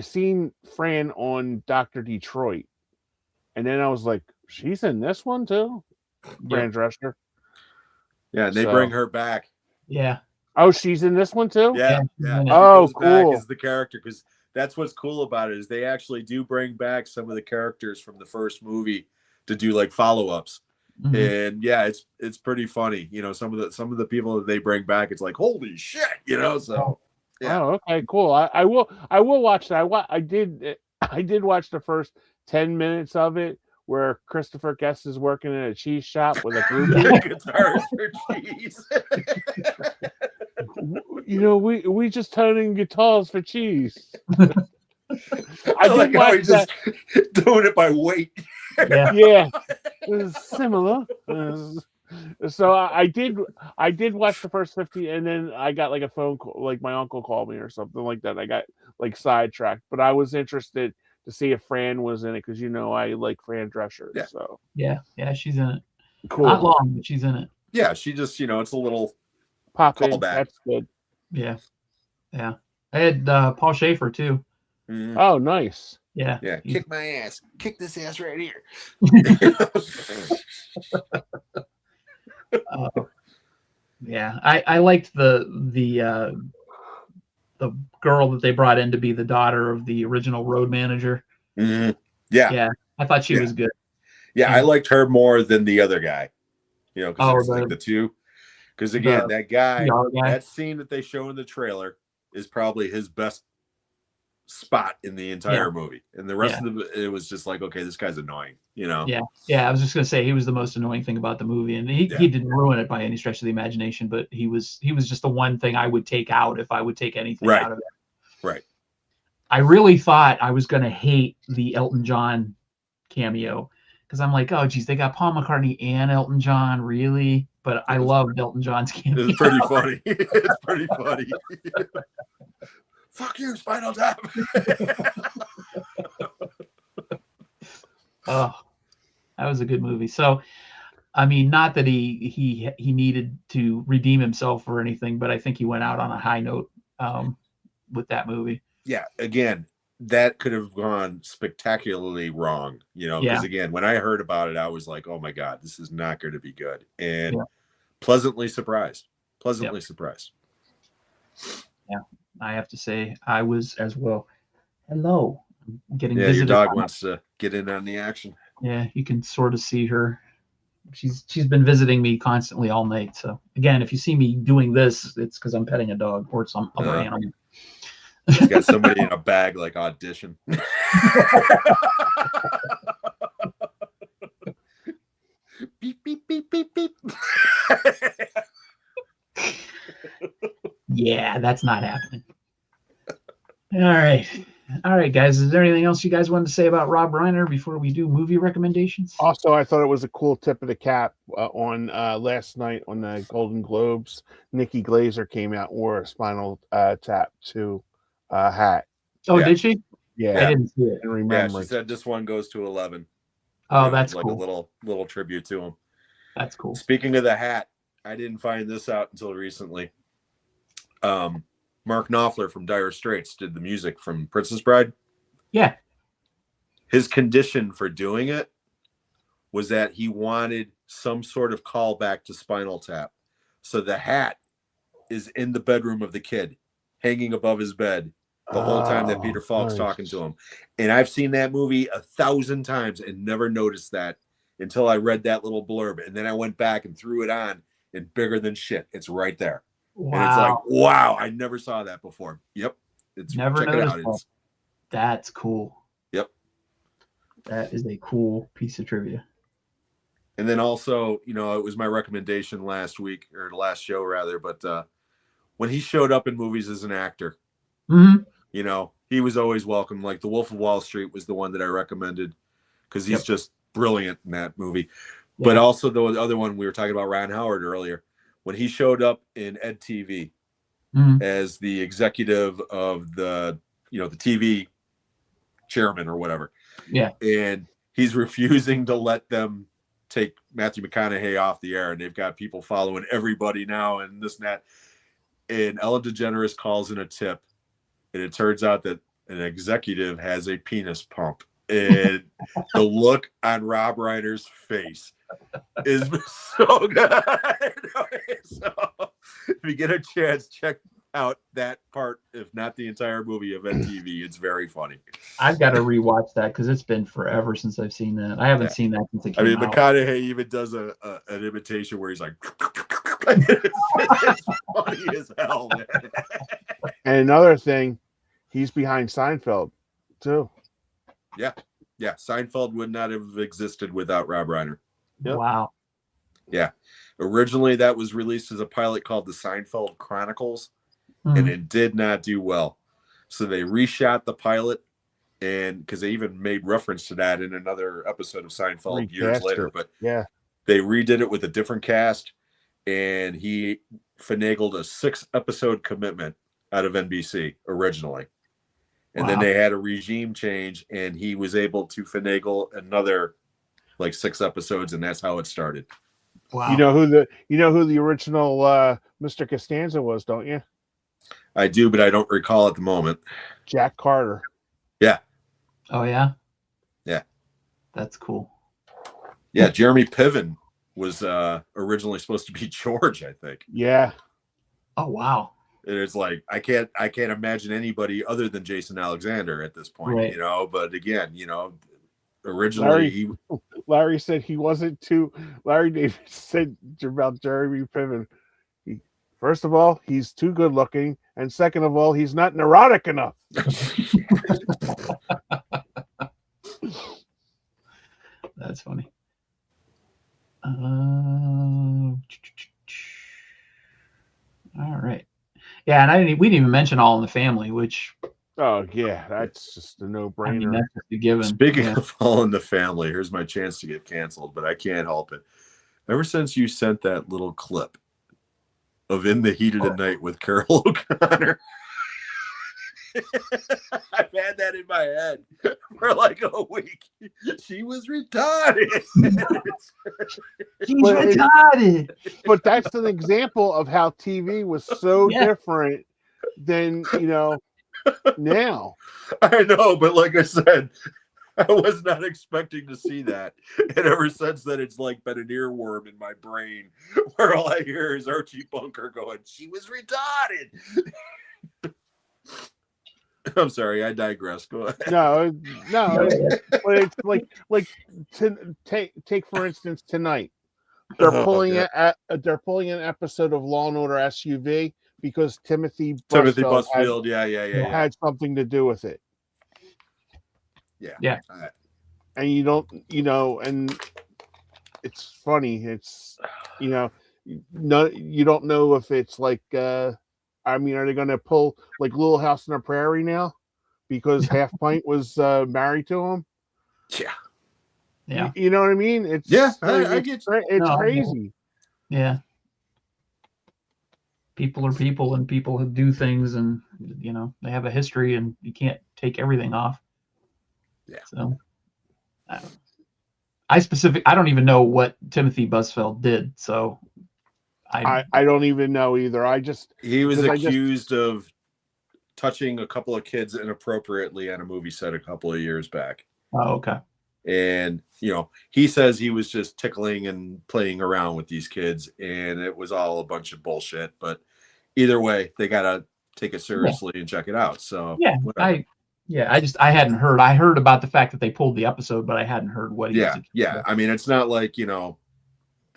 seen Fran on Dr. Detroit, and then I was like, she's in this one too. Fran Drescher. Yeah, and they bring her back. Yeah. Oh, she's in this one too? Yeah. Oh, cool. Back as the character, because that's what's cool about it is they actually do bring back some of the characters from the first movie to do like follow-ups. And yeah, it's pretty funny. You know, some of the people that they bring back, it's like, holy shit, you know. So yeah. Oh, okay, cool. I will watch that. I did watch the first 10 minutes of it where Christopher Guest is working in a cheese shop with a groupie. Guitars for cheese. You know, we just turn in guitars for cheese. I like how he's just doing it by weight. Yeah. It's similar. So I did watch the first 50, and then I got like a phone call, like my uncle called me or something like that. I got like sidetracked, but I was interested to see if Fran was in it because you know I like Fran Drescher. Yeah. So yeah, she's in it. Cool. Not long, but she's in it. Yeah, she just, you know, it's a little pop in. callback. That's good. Yeah. I had Paul Schaefer too. Oh, nice. Yeah. Kick my ass. Kick this ass right here. Yeah, I liked the girl that they brought in to be the daughter of the original road manager. Yeah, I thought she was good. Yeah, I liked her more than the other guy. You know, because it's like the two. Because again, that guy, that scene that they show in the trailer is probably his best spot in the entire movie, and the rest of it was just like, okay, this guy's annoying. You know. Yeah. I was just gonna say he was the most annoying thing about the movie, and he didn't ruin it by any stretch of the imagination, but he was just the one thing I would take out if I would take anything out of it. Right. I really thought I was gonna hate the Elton John cameo because I'm like, oh geez, they got Paul McCartney and Elton John, really? But I loved Elton John's cameo. It's pretty funny. It's pretty funny. Fuck you, Spinal Tap. Oh, that was a good movie. So, I mean, not that he needed to redeem himself or anything, but I think he went out on a high note with that movie. Yeah, again, that could have gone spectacularly wrong, you know, because again, when I heard about it, I was like, oh my God, this is not going to be good. And pleasantly surprised. Surprised. Yeah, I have to say I was as well. Hello. Getting your dog wants to get in on the action. Yeah, you can sort of see her. She's been visiting me constantly all night. So again, if you see me doing this, it's because I'm petting a dog or some other animal. He's got somebody in a bag like Audition. Beep beep beep beep beep. Yeah, that's not happening. All right, guys. Is there anything else you guys wanted to say about Rob Reiner before we do movie recommendations? Also, I thought it was a cool tip of the cap on last night on the Golden Globes. Nikki Glaser came out and wore a Spinal Tap 2 hat. Oh, did she? Yeah, I didn't see it. And remember, she said this one goes to 11. Oh, that's like cool. a little tribute to him. That's cool. Speaking of the hat, I didn't find this out until recently. Mark Knopfler from Dire Straits did the music from Princess Bride. Yeah. His condition for doing it was that he wanted some sort of callback to Spinal Tap. So the hat is in the bedroom of the kid, hanging above his bed the whole time that Peter Falk's talking to him. And I've seen that movie 1,000 times and never noticed that until I read that little blurb. And then I went back and threw it on, and bigger than shit, it's right there. Wow. And it's like, wow, I never saw that before. Yep. It's never check noticed it out. That's cool. Yep. That is a cool piece of trivia. And then also, it was my recommendation last week, or the last show rather, but when he showed up in movies as an actor, he was always welcome. Like The Wolf of Wall Street was the one that I recommended because he's just brilliant in that movie. Yeah. But also the other one, we were talking about Ron Howard earlier, when he showed up in Ed TV as the executive of the TV chairman or whatever. Yeah. And he's refusing to let them take Matthew McConaughey off the air, and they've got people following everybody now and this and that. And Ellen DeGeneres calls in a tip, and it turns out that an executive has a penis pump. And the look on Rob Reiner's face is so good. So if you get a chance, check out that part, if not the entire movie of NTV. It's very funny. I've got to rewatch that because it's been forever since I've seen that. I haven't seen that since it came out. McConaughey even does an imitation where he's like, it's funny as hell, man. And another thing, he's behind Seinfeld too. Yeah. Seinfeld would not have existed without Rob Reiner. Yep. Wow. Yeah. Originally, that was released as a pilot called The Seinfeld Chronicles, and it did not do well. So they reshot the pilot, and because they even made reference to that in another episode of Seinfeld years later. But they redid it with a different cast, and he finagled a 6-episode commitment out of NBC originally. And then they had a regime change, and he was able to finagle another 6 episodes, and that's how it started. Wow. You know who the original Mr. Costanza was, don't you? I do, but I don't recall at the moment. Jack Carter. Yeah. Oh yeah. Yeah. That's cool. Yeah, Jeremy Piven was originally supposed to be George, I think. Yeah. Oh wow. It's like I can't imagine anybody other than Jason Alexander at this point, right. But again, originally Larry said he wasn't too. Larry David said about Jeremy Piven. First of all, he's too good looking, and second of all, he's not neurotic enough. That's funny. All right. Yeah, and we didn't even mention All in the Family, which. Oh yeah, that's just a no-brainer. I mean, that's just a given. Speaking of All in the Family, here's my chance to get canceled, but I can't help it. Ever since you sent that little clip of In the Heat of the Night with Carol O'Connor, I've had that in my head for like a week. She was retarded. She's retarded. But that's an example of how TV was so different than, now. I know, but like I said, I was not expecting to see that. And ever since then, it's like been an earworm in my brain where all I hear is Archie Bunker going, she was retarded. I'm sorry, I digress. Go ahead. No, but it's like to take for instance tonight. They're pulling they're pulling an episode of Law and Order SUV because Timothy Busfield had something to do with it. Yeah. And you don't, and it's funny. It's you don't know if it's like are they going to pull like Little House on the Prairie now because Half Pint was married to him? Yeah. You know what I mean? It's I get you. It's crazy. Yeah. People are people, and people who do things, and they have a history, and you can't take everything off. Yeah. So I don't even know what Timothy Busfield did, so I don't even know either. He was accused of touching a couple of kids inappropriately on a movie set a couple of years back. Oh, okay. And, he says he was just tickling and playing around with these kids, and it was all a bunch of bullshit. But either way, they got to take it seriously and check it out. So, yeah, whatever. I hadn't heard. I heard about the fact that they pulled the episode, but I hadn't heard what he was accused of. of. I mean, it's not like, the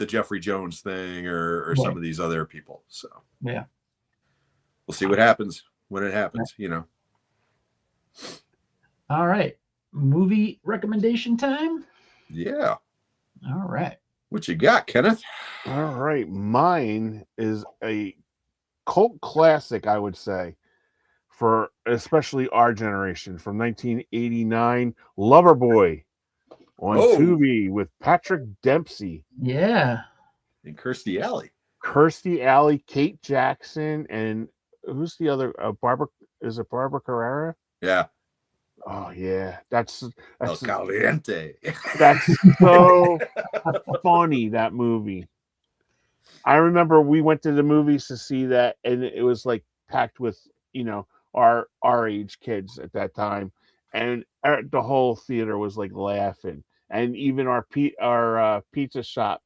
Jeffrey Jones thing or some of these other people. So, yeah. We'll see what happens when it happens, All right. Movie recommendation time? Yeah. All right. What you got, Kenneth? All right. Mine is a cult classic, I would say, for especially our generation, from 1989, Loverboy on Tubi with Patrick Dempsey. Yeah. And Kirstie Alley, Kate Jackson, and who's the other? Barbara Carrera? Yeah. Oh yeah, that's El Caliente. That's so funny, that movie. I remember we went to the movies to see that, and it was like packed with our age kids at that time, and the whole theater was like laughing, and even our pizza shop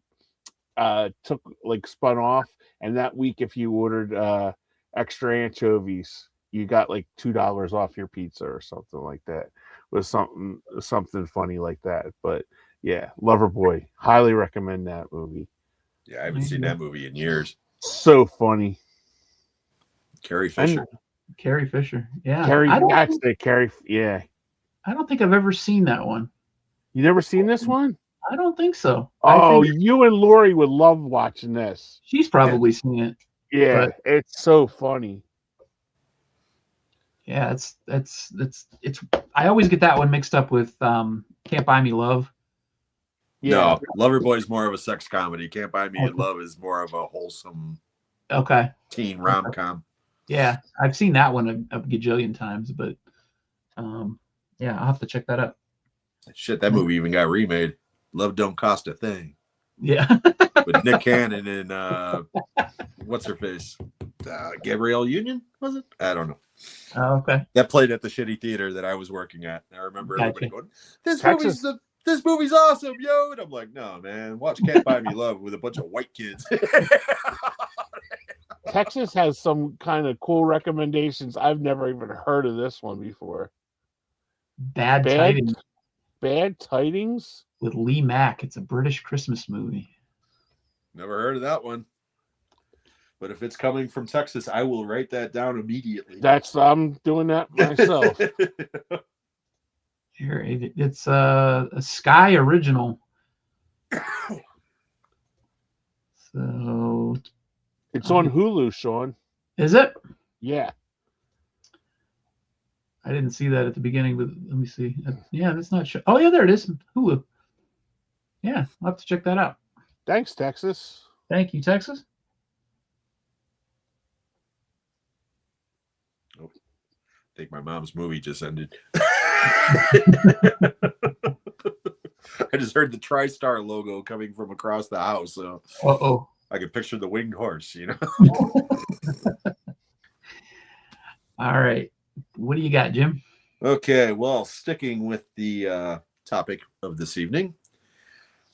spun off, and that week if you ordered extra anchovies, you got like $2 off your pizza or something like that. It was something funny like that. But yeah, Loverboy, highly recommend that movie. Yeah, I haven't seen that movie in years. So funny. Carrie Fisher. Yeah. Carrie. Yeah. I don't think I've ever seen that one. You never seen this one? I don't think so. Oh, you and Lori would love watching this. She's probably seen it. Yeah, it's so funny. Yeah, it's. I always get that one mixed up with Can't Buy Me Love. Yeah. No, Loverboy is more of a sex comedy. Can't Buy Me Love is more of a wholesome teen rom-com. Yeah, I've seen that one a gajillion times, but yeah, I'll have to check that out. Shit, that movie even got remade. Love Don't Cost a Thing. Yeah. With Nick Cannon and what's her face? Gabrielle Union, was it? I don't know. Oh, okay. That played at the shitty theater that I was working at. I remember everybody going, this movie's awesome, yo. And I'm like, no, man, watch Can't Buy Me Love with a bunch of white kids. Texas has some kind of cool recommendations. I've never even heard of this one before. Bad Tidings. Bad Tidings? With Lee Mack. It's a British Christmas movie. Never heard of that one. But if it's coming from Texas, I will write that down immediately. I'm doing that myself. Here, it's a Sky original. So it's on Hulu, Sean. Is it? Yeah. I didn't see that at the beginning, but let me see. Yeah, that's not sure. Oh, yeah, there it is. Hulu. Yeah, I'll have to check that out. Thanks, Texas. Thank you, Texas. Oh, I think my mom's movie just ended. I just heard the TriStar logo coming from across the house, so I could picture the winged horse, All right. What do you got, Jim? Okay, well, sticking with the topic of this evening,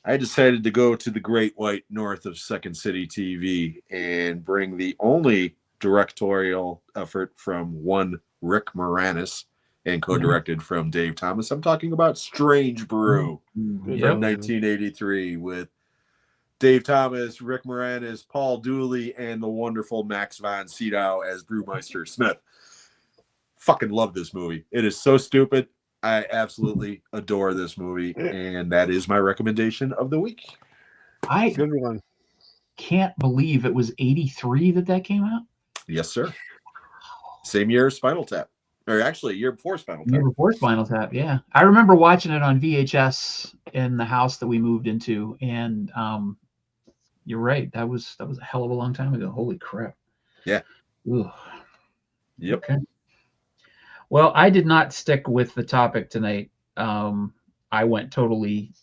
I decided to go to the great white north of Second City TV and bring the only directorial effort from one Rick Moranis and co-directed from Dave Thomas. I'm talking about Strange Brew from 1983 with Dave Thomas, Rick Moranis, Paul Dooley, and the wonderful Max von Sydow as Brewmeister Smith. Fucking love this movie. It is so stupid. I absolutely adore this movie, and that is my recommendation of the week. Good one. Can't believe it was 83 that came out. Yes, sir. Same year as Spinal Tap. Or actually, a year before Spinal Tap. Year before Spinal Tap, yeah. I remember watching it on VHS in the house that we moved into, and you're right. That was a hell of a long time ago. Holy crap. Yeah. Ooh. Yep. Okay. Well, I did not stick with the topic tonight. I went totally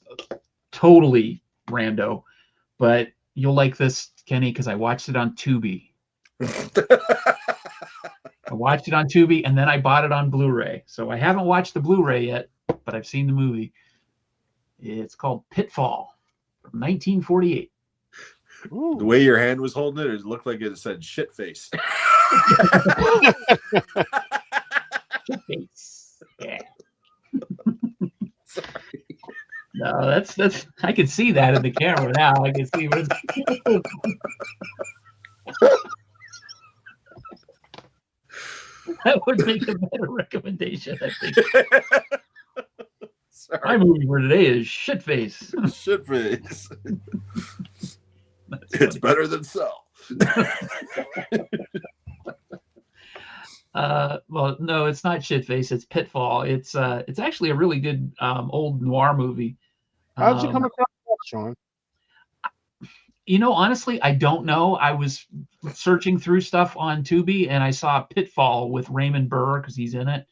totally rando, but you'll like this, Kenny, because I watched it on Tubi. I watched it on Tubi, and then I bought it on Blu-ray. So I haven't watched the Blu-ray yet, but I've seen the movie. It's called Pitfall from 1948. Ooh. The way your hand was holding it looked like it said shit face. Shit face. Yeah. Sorry. No, that's I can see that in the camera now. I can see what that would make a better recommendation, I think. Sorry. My movie for today is Shit Face. Shit face. That's It's funny. better than Cell. Well, no, it's not Shit Face. It's Pitfall. It's actually a really good old noir movie. How'd you come across that, Sean? You know, honestly, I don't know. I was searching through stuff on Tubi, and I saw Pitfall with Raymond Burr because he's in it.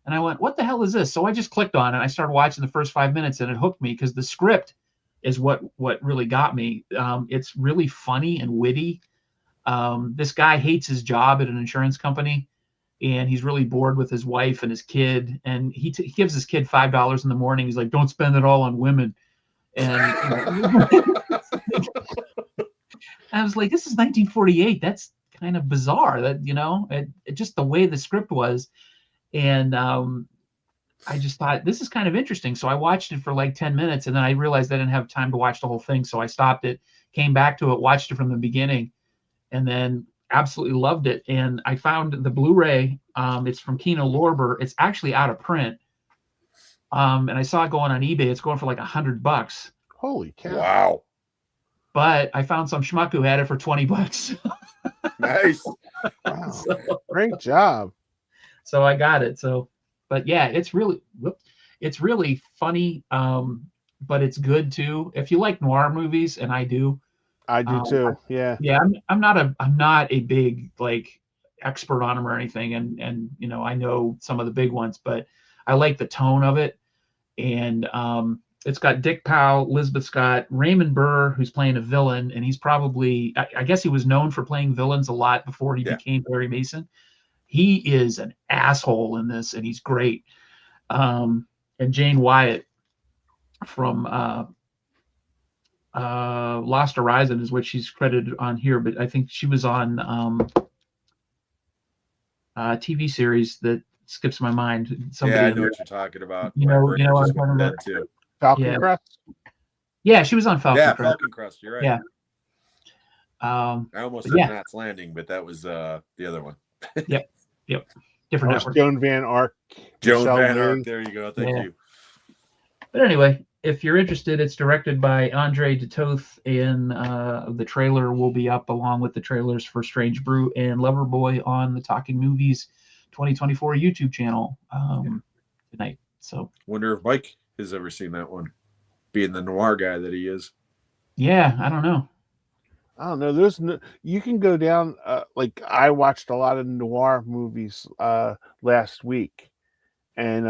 And I went, what the hell is this? So I just clicked on it. I started watching the first 5 minutes, and it hooked me because the script is what really got me. It's really funny and witty. This guy hates his job at an insurance company, and he's really bored with his wife and his kid. And he gives his kid $5 in the morning. He's like, don't spend it all on women. And I was like, this is 1948. That's kind of bizarre. That, you know, it just the way the script was. And I just thought, this is kind of interesting. So I watched it for like 10 minutes, and then I realized I didn't have time to watch the whole thing. So I stopped it, came back to it, watched it from the beginning, and then absolutely loved it. And I found the Blu-ray. It's from Kino Lorber. It's actually out of print. And I saw it going on eBay. It's going for like $100. Holy cow. Wow. But I found some schmuck who had it for $20. Nice. Wow. So Great job. I got it. So, but yeah, it's really funny. But it's good too. If you like noir movies, and I do. I do too. Yeah. Yeah, I'm not a big like expert on them or anything, and you know, I know some of the big ones, but I like the tone of it. And it's got Dick Powell, Elizabeth Scott, Raymond Burr, who's playing a villain, and he's probably, I guess he was known for playing villains a lot before he became Perry Mason. He is an asshole in this, and he's great. And Jane Wyatt from Lost Horizon is what she's credited on here, but I think she was on a TV series that skips my mind. Somebody I know what you're talking about. You know what I'm talking about? Too. Falcon Crest? Yeah, she was on Falcon Crest. Falcon Crest. You're right. Yeah. I almost said Matt's Landing, but that was the other one. Yep. Different network. Joan Van Ark. Joan Michelle Van Lee. Ark. There you go. Thank you. But anyway, if you're interested, it's directed by Andre Detoth, and the trailer will be up along with the trailers for Strange Brew and Loverboy on the Talking Movies 2024 YouTube channel tonight. So, wonder if Mike has ever seen that one, being the noir guy that he is. Yeah, I don't know. There's you can go down. Like I watched a lot of noir movies last week, and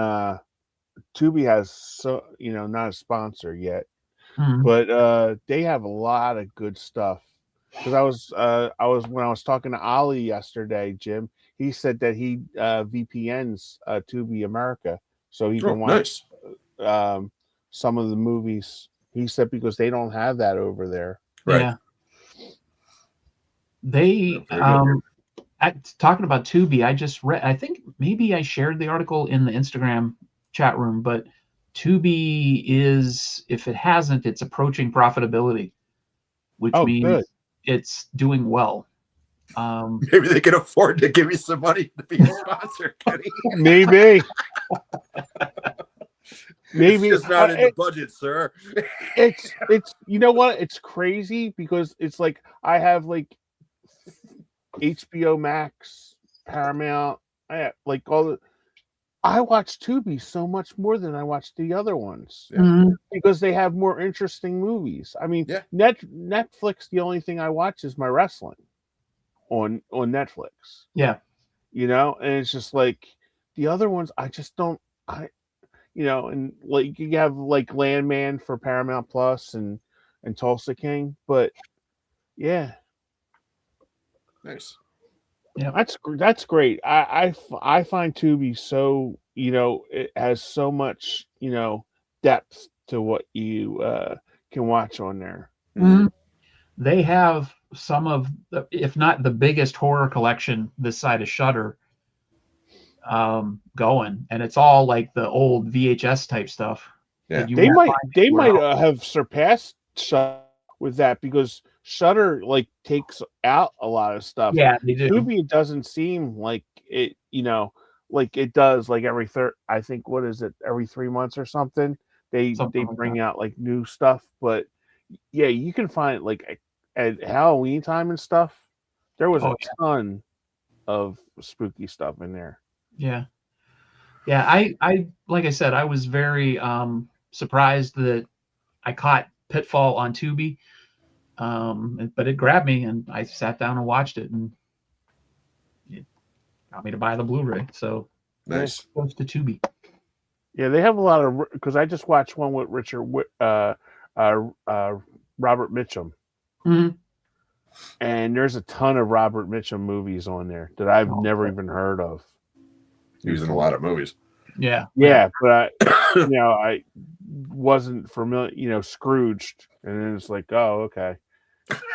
Tubi has not a sponsor yet, but they have a lot of good stuff. Because I was talking to Ollie yesterday, Jim. He said that he VPNs Tubi America, so he can watch some of the movies. He said because they don't have that over there. Right. Yeah. They talking about Tubi, I just read, I think maybe I shared the article in the Instagram chat room, but Tubi is, if it hasn't, it's approaching profitability, which means good. It's doing well. Maybe they can afford to give you some money to be a sponsor, Kenny. Maybe. Maybe it's just not in the budget, sir. It's you know what? It's crazy because it's like I have like HBO Max, Paramount. I watch Tubi so much more than I watch the other ones because they have more interesting movies. I mean, Netflix. The only thing I watch is my wrestling on Netflix. Yeah, and it's just like the other ones. I just don't. and like you have like Landman for Paramount Plus and Tulsa King, but yeah, Nice. Yeah. that's great. I find Tubi so it has so much depth to what you can watch on there. Mhm. They have some of the, if not the biggest horror collection this side of Shudder going, and it's all like the old VHS type stuff Yeah. that you They won't might find they anywhere might else. have surpassed Shudder with that because Shudder like takes out a lot of stuff. Yeah, they do. Tubi doesn't seem like it, like it does like every third. I think what is it every 3 months or something? They Something like bring that. out like new stuff, but yeah, you can find like at Halloween time and stuff. There was Oh, a ton of spooky stuff in there. yeah. Yeah, I like I said, I was very surprised that I caught Pitfall on Tubi. But it grabbed me and I sat down and watched it, and it got me to buy the Blu-ray. So Nice. it goes to Tubi. Yeah, they have a lot of because I just watched one with Robert Mitchum, Mhm. and there's a ton of Robert Mitchum movies on there that I've Oh, never okay. even heard of. He was in a lot of movies. Yeah. Yeah, but I wasn't familiar, Scrooged, and then it's like, oh, okay.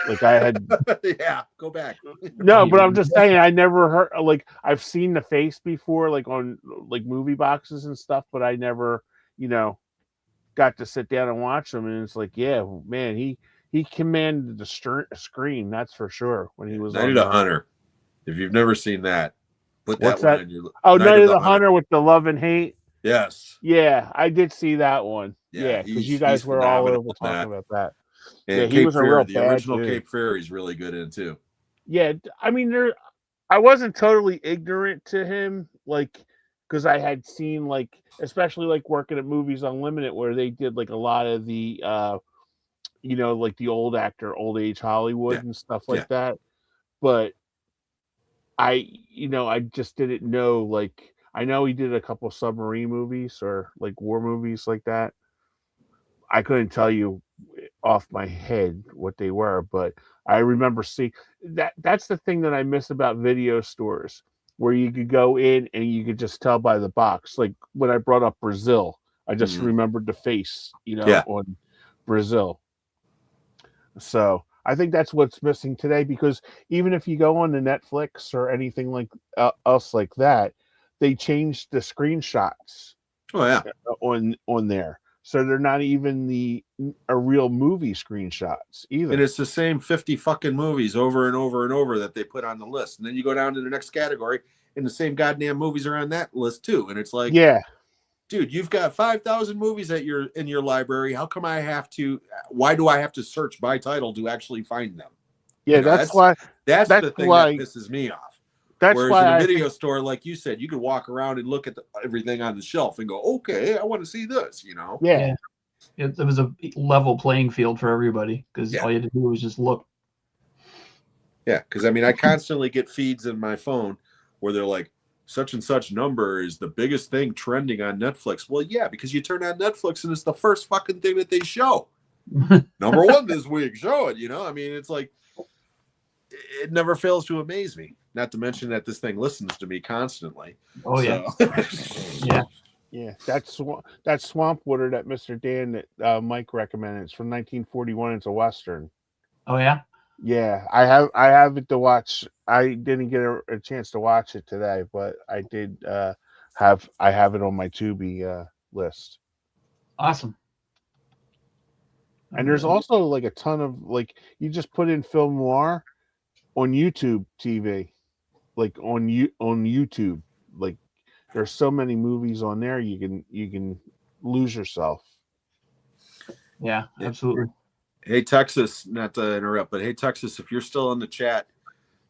Like I had Yeah, go back. no, but I'm just saying I never heard like I've seen the face before, like on like movie boxes and stuff, but I never, got to sit down and watch them. And it's like, yeah, man, he commanded the screen, that's for sure. When he was Night on of the there. Hunter. If you've never seen that, put What's that one that? on your. Oh, Night of the Hunter with the love and hate. Yes. Yeah, I did see that one. Yeah, Yeah, because you he's guys were all phenomenal over in talking that. about that. And Yeah, he Cape was a Fear, real the bad original dude. Cape Fear, he's really good in too. Yeah, I mean, I wasn't totally ignorant to him, like, because I had seen, like, especially like working at Movies Unlimited, where they did like a lot of the, like the old actor, old age Hollywood and stuff like that. But I just didn't know, like, I know he did a couple submarine movies or like war movies like that. I couldn't tell you off my head what they were, but I remember seeing that. That's the thing that I miss about video stores, where you could go in and you could just tell by the box. Like when I brought up Brazil, I just remembered the face, on Brazil. So I think that's what's missing today, because even if you go on to Netflix or anything like else like that, they changed the screenshots. Oh yeah, on there. So they're not even a real movie screenshots either. And it's the same 50 fucking movies over and over and over that they put on the list. And then you go down to the next category and the same goddamn movies are on that list too. And it's like, yeah, dude, you've got 5,000 movies in your library. How come why do I have to search by title to actually find them? Yeah, that's why that's the thing that pisses me off. Whereas in a video store, like you said, you could walk around and look at everything on the shelf and go, okay, I want to see this, Yeah. It was a level playing field for everybody, because all you had to do was just look. Yeah, because I mean, I constantly get feeds in my phone where they're like, such and such number is the biggest thing trending on Netflix. Well, yeah, because you turn on Netflix and it's the first fucking thing that they show. Number one this week, show it, I mean, it's like, it never fails to amaze me. Not to mention that this thing listens to me constantly. Oh, yeah. Yeah. That's Swamp Water that Mr. Dan that Mike recommended. It's from 1941. It's a Western. Oh, yeah? Yeah. I have it to watch. I didn't get a chance to watch it today, but I did have it on my Tubi list. Awesome. And there's also like a ton of, like, you just put in film noir on YouTube TV, like on YouTube, like there's so many movies on there you can lose yourself. Yeah, absolutely. Hey Texas, not to interrupt, but hey Texas, if you're still in the chat,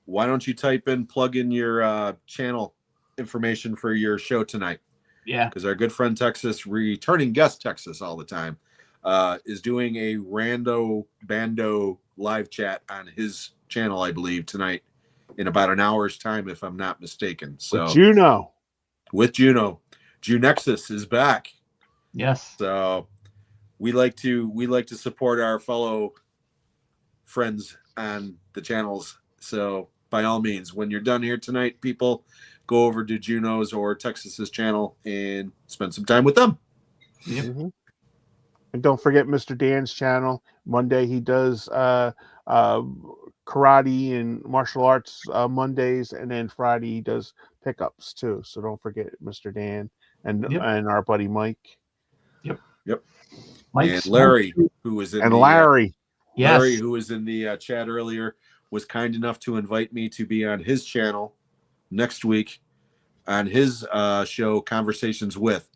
why don't you plug in your channel information for your show tonight? Yeah, because our good friend Texas, returning guest Texas all the time, is doing a rando bando live chat on his channel, I believe, tonight in about an hour's time, if I'm not mistaken. So with Juno, Junexus is back. Yes. So we like to support our fellow friends on the channels. So by all means, when you're done here tonight, people, go over to Juno's or Texas's channel and spend some time with them. Yep. Mm-hmm. And don't forget Mr. Dan's channel. Monday he does karate and martial arts Mondays, and then Friday he does pickups too. So don't forget Mr. Dan and our buddy Mike. Yep. And Larry, who was in Larry. Larry, who was in the chat earlier, was kind enough to invite me to be on his channel next week on his show, Conversations With.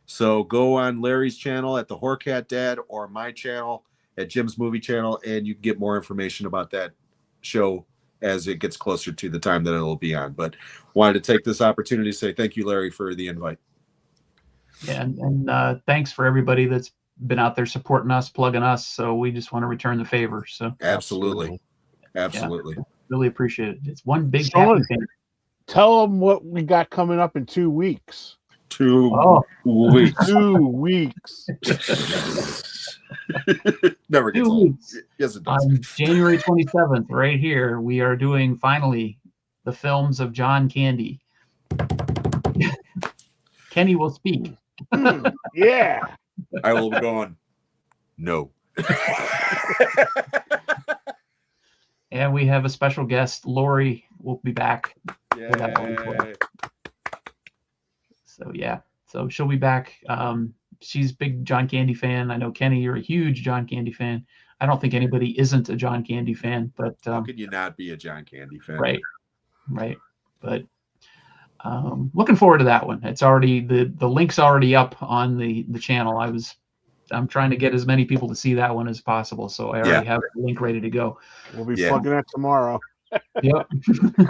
So go on Larry's channel at the Horcat Dad or my channel at Jim's Movie Channel, and you can get more information about that show as it gets closer to the time that it'll be on. But wanted to take this opportunity to say thank you, Larry, for the invite. Yeah, and thanks for everybody that's been out there supporting us, plugging us. So we just want to return the favor. So absolutely. Yeah, really appreciate it. It's one big happy thing. Tell them what we got coming up in 2 weeks. 2 weeks. 2 weeks. Never gets old. Yes, it does. On January 27th, right here, we are doing finally the films of John Candy. Kenny will speak. Yeah. I will be going. No. And we have a special guest, Lori, will be back. Yay. So yeah, so she'll be back. She's a big John Candy fan. I know, Kenny, you're a huge John Candy fan. I don't think anybody isn't a John Candy fan, but how could you not be a John Candy fan? Right. But looking forward to that one. It's already the link's already up on the channel. I'm trying to get as many people to see that one as possible, so I already have the link ready to go. We'll be plugging that tomorrow. Yep.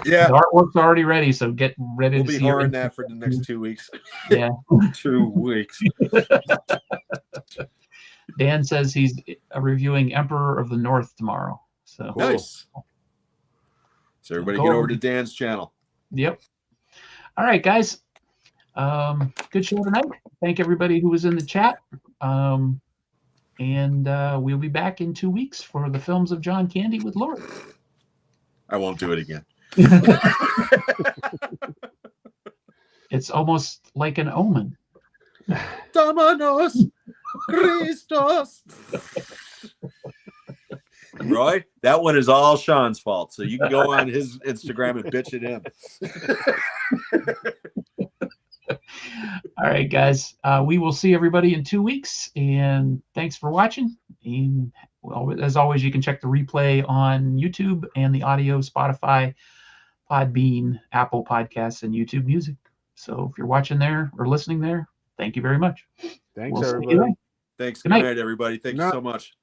Yeah. The artwork's already ready, so get ready to see. We'll be whoring that for the next 2 weeks. Yeah. 2 weeks. Dan says he's reviewing Emperor of the North tomorrow. So cool. Nice. So everybody get over to Dan's channel. Yep. All right, guys. Good show tonight. Thank everybody who was in the chat. And we'll be back in 2 weeks for the films of John Candy with Lori. I won't do it again. It's almost like an omen. Dominos Christos. Roy, that one is all Sean's fault. So you can go on his Instagram and bitch at him. All right, guys. We will see everybody in 2 weeks. And thanks for watching. And as always, you can check the replay on YouTube and the audio, Spotify, Podbean, Apple Podcasts, and YouTube Music. So if you're watching there or listening there, thank you very much. Thanks, everybody. Thanks. Good night, everybody. Thank you so much.